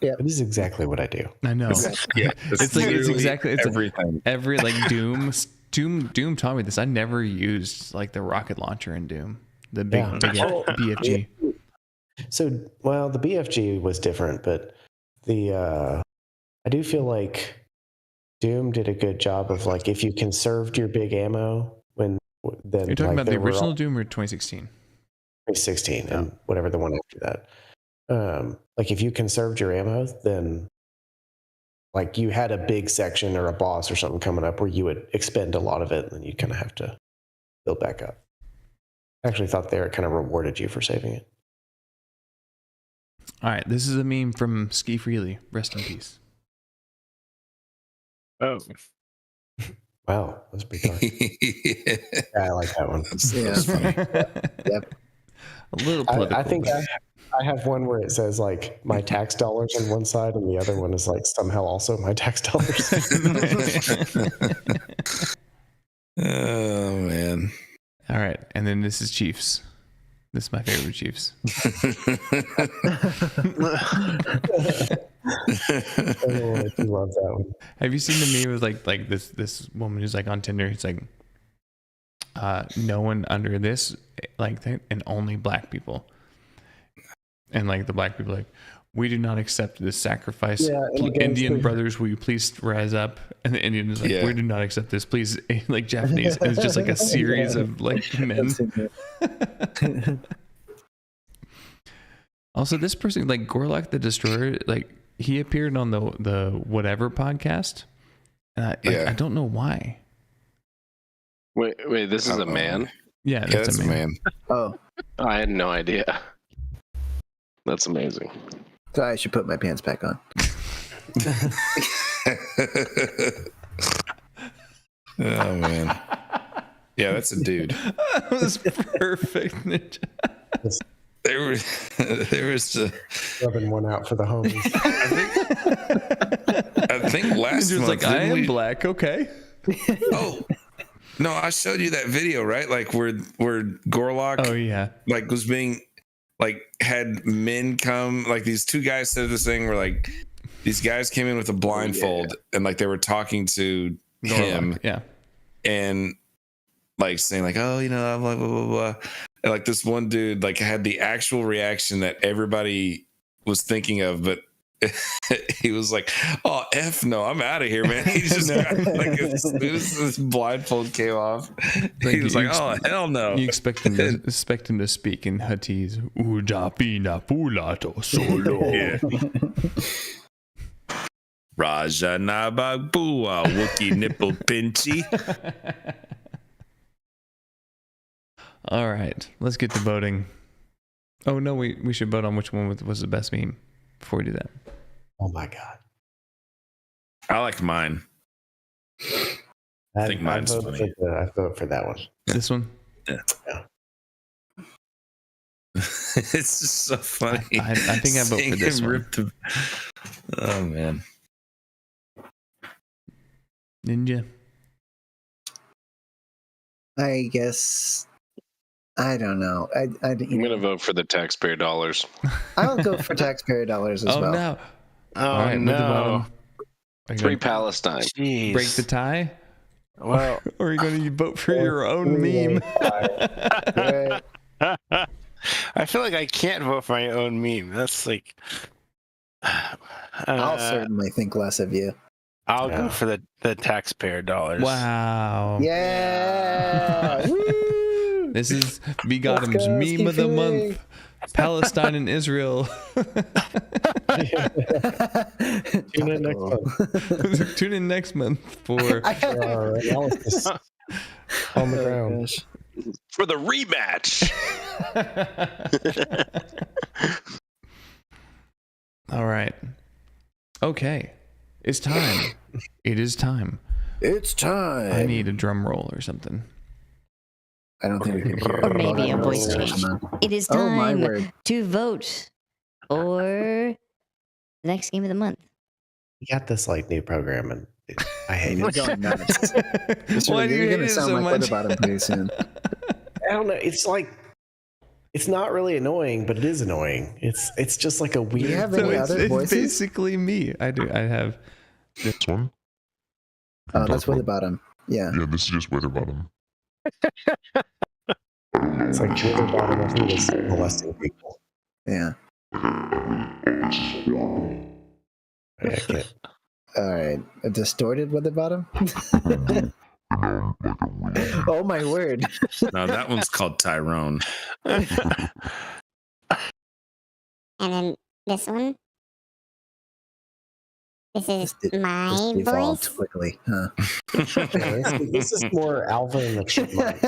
Yeah, this is exactly what I do. I know. Yeah, it's exactly everything. Every like Doom taught me this. I never used like the rocket launcher in Doom. The big BFG. So, well, the BFG was different, but I do feel like Doom did a good job of like if you conserved your big ammo then You're talking like, about the original Doom or 2016? 2016 and whatever the one after that. Like if you conserved your ammo, then like you had a big section or a boss or something coming up where you would expend a lot of it, and then you kind of have to build back up. I actually thought there it kind of rewarded you for saving it. All right, this is a meme from Ski Freely. Rest in peace. Oh. Wow, that's pretty dark. Yeah, I like that one. That's funny. Yep. A little political. I think I have one where it says like my tax dollars on one side, and the other one is like somehow also my tax dollars. Oh man. All right, and then this is Chiefs. This is my favorite Chiefs. Oh, I love that one. Have you seen the meme of like this woman who's like on Tinder? It's like no one under this like and only black people. And like the black people are like, we do not accept this sacrifice. Yeah, Indian brothers, will you please rise up? And the Indian is like, we do not accept this, please. Like Japanese. And it's just like a series of like men. Also, this person, like Gorlock the Destroyer, like he appeared on the whatever podcast. And I don't know why. Wait, this is a man? Yeah, that's a man. Oh. I had no idea. That's amazing. So I should put my pants back on. Oh man. Yeah, that's a dude. That was perfect, Ninja. There was rubbing one out for the homies. I think last month like I am black, okay. Oh no, I showed you that video, right? Like where Gorlock like was being like had men come, like these two guys said this thing where like these guys came in with a blindfold and like they were talking to him, and like saying like, oh, you know, blah blah blah blah, and like this one dude like had the actual reaction that everybody was thinking of, but he was like, oh F no, I'm out of here, man. He just got, like as soon as this blindfold came off, he was like, oh hell no. You expect him to speak in Huttese. Ujapina pulato solo. Yeah. Raja Nabagua Wookie nipple pinchy. All right, let's get to voting. Oh no, we should vote on which one was the best meme before we do that. Oh my god, I like mine. I think mine's funny. I vote for that one. This one? Yeah. It's just so funny. I think I vote for this one. Oh man. Ninja. I guess I don't know. I'm gonna vote for the taxpayer dollars. I'll go for taxpayer dollars as well. No. Oh right, no! Free Palestine. Jeez. Break the tie. Well, or are you going to vote for your own meme? I feel like I can't vote for my own meme. That's like. I'll certainly think less of you. I'll go for the taxpayer dollars. Wow. Yeah. This is VGotM's meme of the month. Palestine and Israel. Tune in next month. Tune in next month for our analysis on the ground. For the rematch. All right. Okay. It's time. It is time. It's time. I need a drum roll or something. I don't think we can hear it. Or maybe a voice change. It is Oh, my time word. to vote for the next game of the month. We got this like new program, and I hate You're it. going nuts. Why do you You're hate gonna it sound so like much? Weatherbottom pretty soon. I don't know. It's like it's not really annoying, but it is annoying. It's just like a weird. you have So any it's, other it's voices? basically me. I do. I have This one? Oh, that's Weatherbottom. Yeah. Yeah, this is just Witherbottom. It's like Witherbottom if he was molesting people. Yeah. I can't. All right. A distorted Weatherbottom? Oh, my word. No, that one's called Tyrone. And then this one. This is my Just evolved voice. quickly, huh? This is more Alvin and the Chipmunk.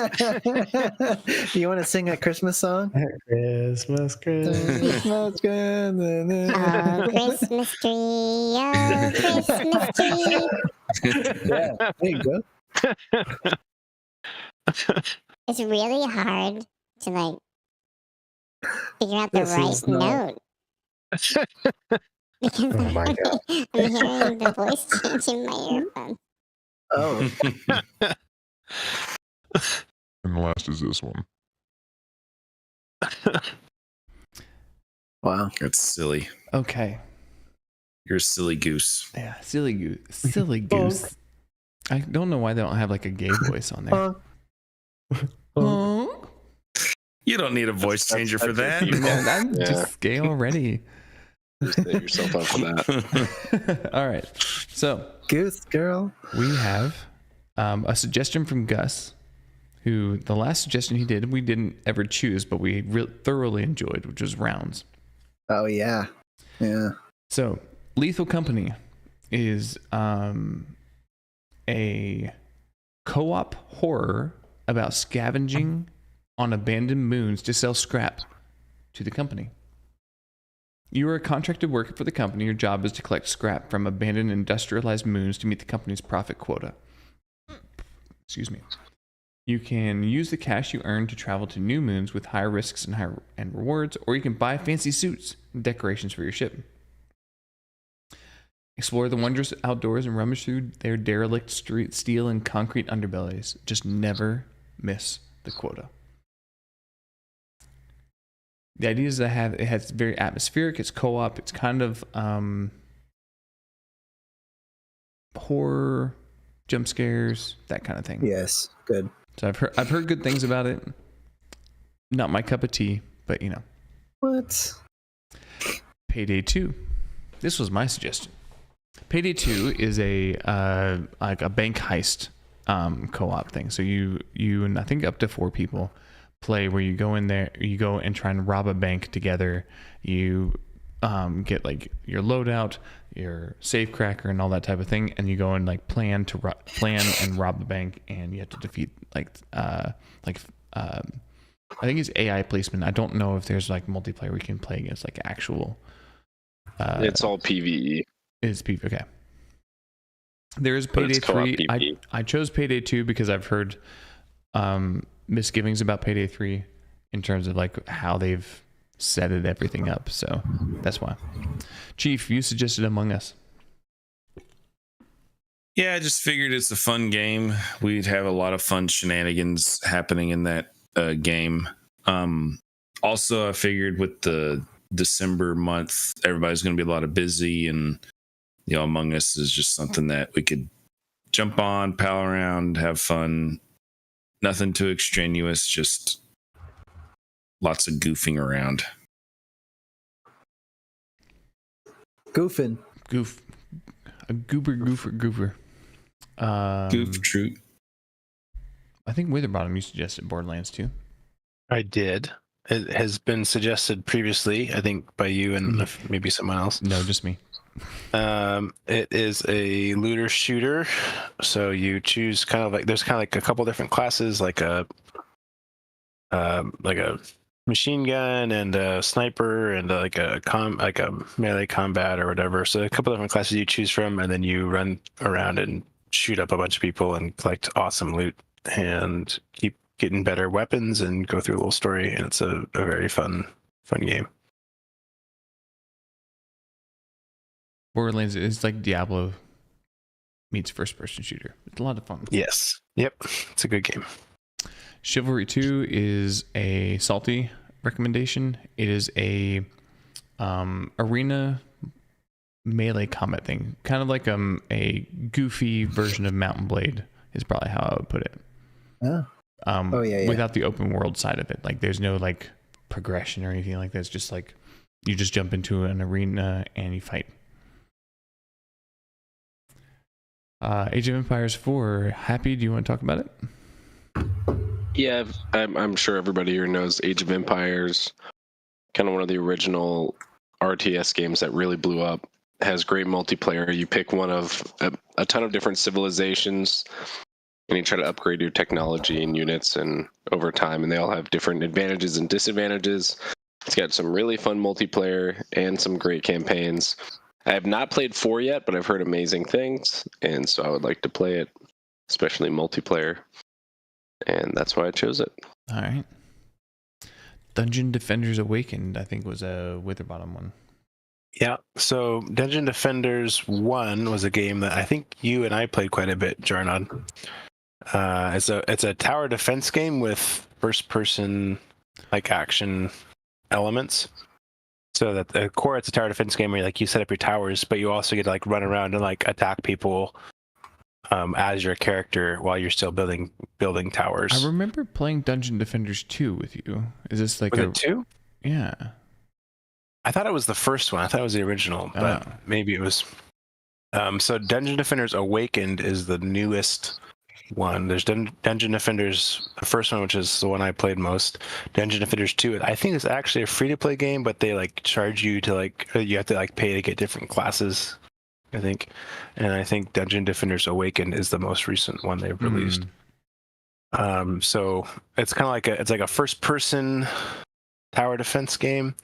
You want to sing a Christmas song? Christmas, Christmas. Christmas, Christmas. Oh, Christmas tree, oh, Christmas tree. Yeah, there you go. It's really hard to like figure out the This right is not- note. Because Oh my God. I'm hearing the voice change in my earphone. Oh, And the last is this one. wow. That's silly. okay. You're a silly goose. Yeah, silly goose. Silly goose. I don't know why they don't have like a gay voice on there. Oh, You don't need a voice changer for that. man, I'm Yeah. just gay already. Just set yourself up for that. All right. So Goose girl. we have a suggestion from Gus, who the last suggestion he did, we didn't ever choose, but we thoroughly enjoyed, which was rounds. Oh, yeah. Yeah. So Lethal Company is a co-op horror about scavenging on abandoned moons to sell scrap to the company. You are a contracted worker for the company. Your job is to collect scrap from abandoned industrialized moons to meet the company's profit quota. Excuse me. You can use the cash you earn to travel to new moons with higher risks and rewards, or you can buy fancy suits and decorations for your ship. Explore the wondrous outdoors and rummage through their derelict steel and concrete underbellies. Just never miss the quota. The idea is that it's very atmospheric. It's co-op. It's kind of horror, jump scares, that kind of thing. Yes. Good. So I've heard good things about it. Not my cup of tea, but you know. What? Payday 2. This was my suggestion. Payday 2 is a like a bank heist co-op thing. So you and I think up to 4 people play where you go in there, you go and try and rob a bank together. You get like your loadout, your safe cracker, and all that type of thing, and you go and like plan and rob the bank, and you have to defeat I think it's AI policeman. I don't know if there's like multiplayer we can play against like actual. It's all PvE. It's PvE. Okay. There is But Payday it's co-op 3. PvE. I chose Payday 2 because I've heard misgivings about Payday 3 in terms of like how they've set everything up. So that's why. Chief, you suggested Among Us. Yeah, I just figured it's a fun game. We'd have a lot of fun shenanigans happening in that game. Also, I figured with the December month, everybody's going to be a lot of busy, and you know, Among Us is just something that we could jump on, pal around, have fun. Nothing too extraneous, just lots of goofing around. Goofing. Goof. A goober. Goof troop. I think Witherbottom, you suggested Borderlands 2. I did. it has been suggested previously, I think, by you and maybe someone else. No, just me. It is a looter shooter, so you choose there's kind of like a couple different classes, like a machine gun and a sniper and like a melee combat or whatever. So a couple different classes you choose from, and then you run around and shoot up a bunch of people and collect awesome loot and keep getting better weapons and go through a little story. And it's a very fun game. Borderlands is like Diablo meets first-person shooter. It's a lot of fun. Yes. Yep. It's a good game. Chivalry 2 is a salty recommendation. It is a arena melee combat thing, kind of like a goofy version of Mountain Blade is probably how I would put it. Yeah. Without the open world side of it. Like there's no like progression or anything like that. It's just like you just jump into an arena and you fight. Age of Empires 4. Happy, do you want to talk about it? Yeah, I'm sure everybody here knows Age of Empires, kind of one of the original RTS games that really blew up. Has great multiplayer. You pick one of a ton of different civilizations, and you try to upgrade your technology and units and over time, and they all have different advantages and disadvantages. It's got some really fun multiplayer and some great campaigns. I have not played 4 yet, but I've heard amazing things, and so I would like to play it, especially multiplayer. And that's why I chose it. All right. Dungeon Defenders Awakened, I think, was a Witherbottom one. Yeah. So Dungeon Defenders 1 was a game that I think you and I played quite a bit, Jarnod. It's a tower defense game with first-person like action elements. So that the core, it's a tower defense game where you set up your towers, but you also get to like run around and like attack people as your character while you're still building towers. I remember playing Dungeon Defenders 2 with you. Is this like it 2? Yeah. I thought it was the first one. I thought it was the original, but maybe it was. So Dungeon Defenders Awakened is the newest one. There's Dungeon Defenders, the first one, which is the one I played most. Dungeon Defenders 2, I think it's actually a free-to-play game, but they like charge you to you have to like pay to get different classes, I think. And I think Dungeon Defenders Awakened is the most recent one they've released. So it's kind of like a first-person tower defense game.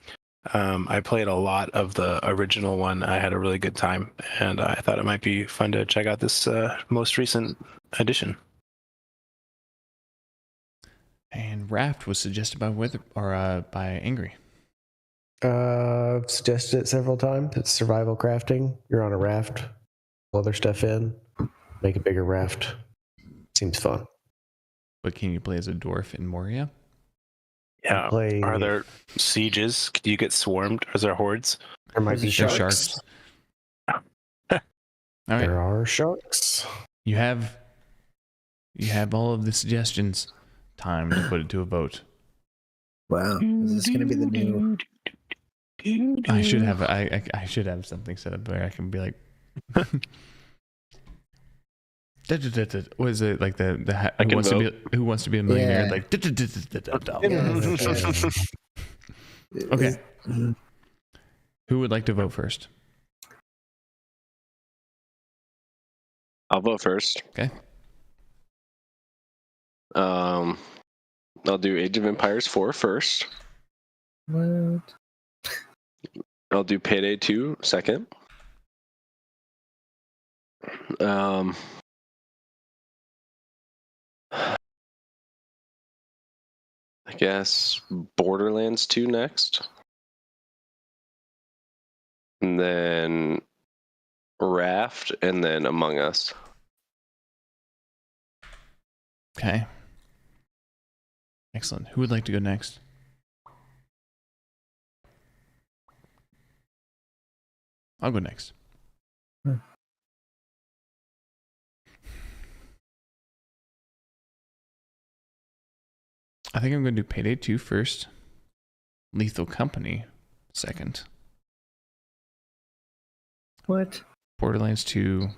I played a lot of the original one. I had a really good time, and I thought it might be fun to check out this most recent edition. And Raft was suggested by by Angry. I've suggested it several times. It's survival crafting. You're on a raft, pull other stuff in, make a bigger raft. Seems fun. But can you play as a dwarf in Moria? Yeah. Are there sieges? Do you get swarmed? Is there hordes? There might be sharks. All right. There are sharks. You have all of the suggestions. Time to put it to a vote. Wow. Is this going to be the new... I should have something set up where I can be like... What is it like who wants to be a millionaire? Yeah. Like okay. Who would like to vote first? I'll vote first. Okay. I'll do Age of Empires 4 first. What? I'll do Payday 2 second. I guess Borderlands 2 next. And then Raft, and then Among Us. Okay. Excellent. Who would like to go next? I'll go next. I think I'm going to do Payday 2 first. Lethal Company second. What? Borderlands 2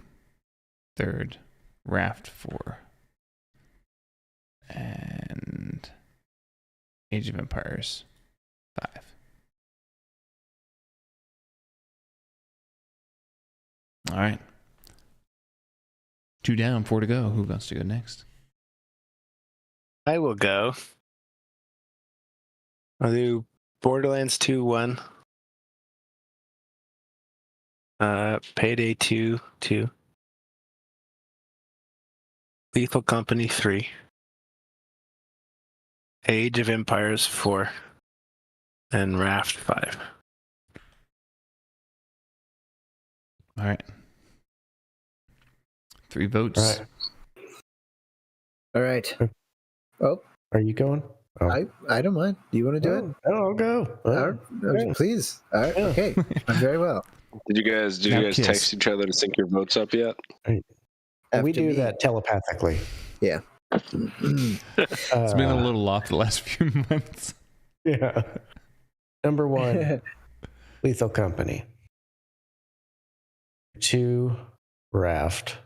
third. Raft 4. And Age of Empires 5. All right. 2 down, 4 to go. Who wants to go next? I will go. I'll do Borderlands 2 1. Payday 2 2. Lethal Company 3. Age of Empires 4. And Raft 5. All right. 3 votes. All right. Oh, are you going? Oh. I don't mind. Do you want to do it? I'll go. Please. All right. Okay. Very well. Did you guys text each other to sync your votes up yet? We do that telepathically. Yeah. It's been a little off the last few months. Yeah. Number 1, Lethal Company. 2, Raft.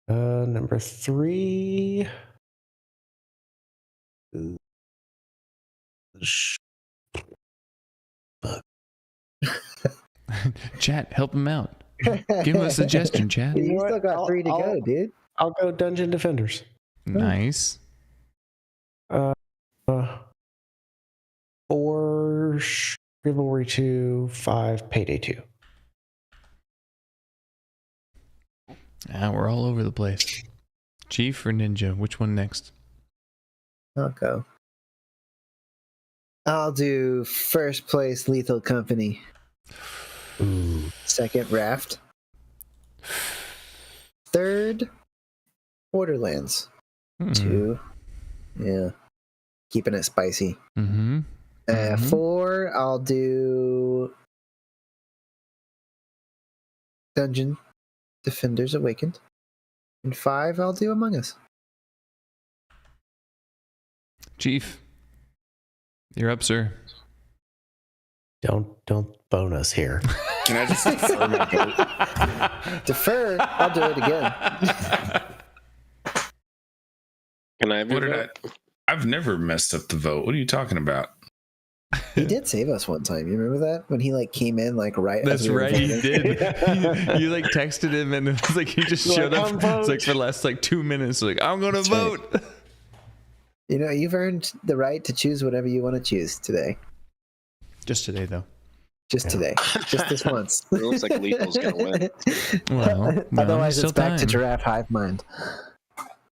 Number 3. Chat, help him out. Give him a suggestion, chat. You still got 3 to go, dude. I'll go Dungeon Defenders. Nice. 4, Chivalry 2, 5, Payday 2. We're all over the place. Chief or Ninja? Which one next? I'll go. I'll do first place Lethal Company. Ooh. Second, Raft. Third, Borderlands. 2. Yeah. Keeping it spicy. 4, I'll do Dungeon Defenders Awakened. And 5, I'll do Among Us. Chief, you're up, sir. Don't bonus here. Can I just defer my vote? Defer? I'll do it again. Can I have your vote? I've never messed up the vote. What are you talking about? He did save us one time. You remember that? When he came in right That's as we were right, voting? you did. you texted him and it was he just showed up. It's for the last 2 minutes. I'm gonna vote. Right. You've earned the right to choose whatever you want to choose today. Just today, though. Just today. Just this once. It looks like Lethal's gonna win. Well, otherwise it's back to Giraffe Hive Mind.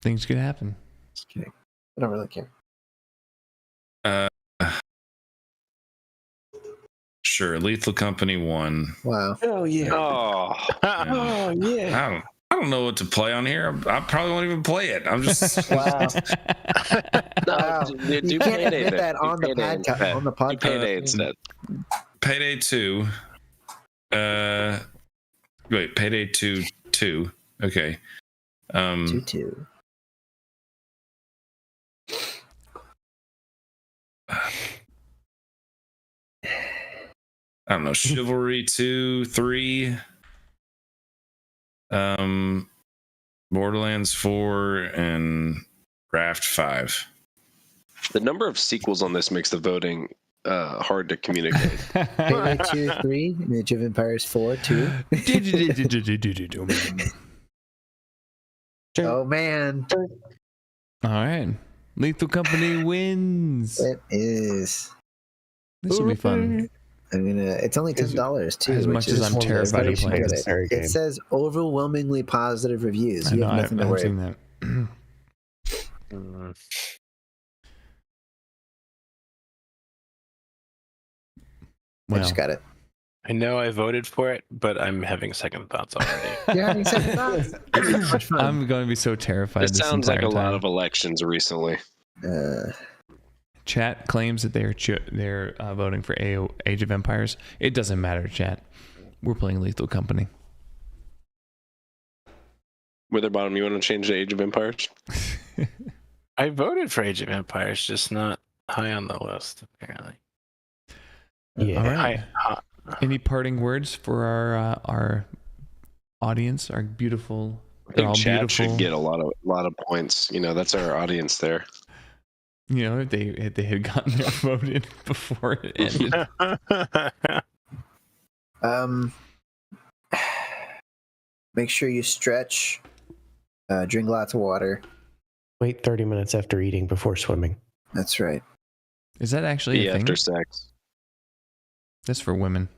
Things could happen. Just kidding. I don't really care. Sure, Lethal Company 1. Wow. Oh yeah. Oh yeah. I don't know what to play on here. I probably won't even play it. I'm just wow. No, you can't admit that on the podcast. Payday instead. Payday 2. Wait, Payday 2 2. Okay. 2. I don't know. Chivalry 2 3. Borderlands 4 and Raft 5. The number of sequels on this makes the voting hard to communicate. Payday 2 3. Age of Empires 4 2. Oh man. All right. Lethal Company wins. It is. This will be fun. It's only $10 too. As much as I'm terrified of playing this. It says overwhelmingly positive reviews. You have nothing to worry about. I just got it. I know I voted for it, but I'm having second thoughts already. You're having second thoughts? Much fun. I'm going to be so terrified. It sounds like a lot of elections recently. Chat claims that they're voting for Age of Empires. It doesn't matter, chat. We're playing Lethal Company. Witherbottom, you want to change to Age of Empires? I voted for Age of Empires, just not high on the list, apparently. Yeah. All right. Any parting words for our audience? Our beautiful. I think chat should get a lot of points. That's our audience there. You know, if they had gotten their vote in before it ended. Make sure you stretch. Drink lots of water. Wait 30 minutes after eating before swimming. That's right. Is that actually a thing? After sex. That's for women.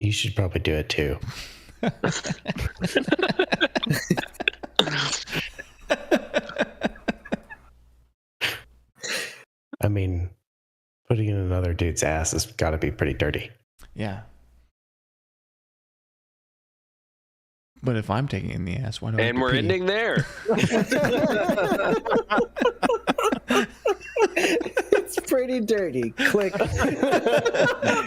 You should probably do it too. I mean, putting in another dude's ass has got to be pretty dirty. Yeah. But if I'm taking in the ass, why do I? And we're ending there. It's pretty dirty. Click.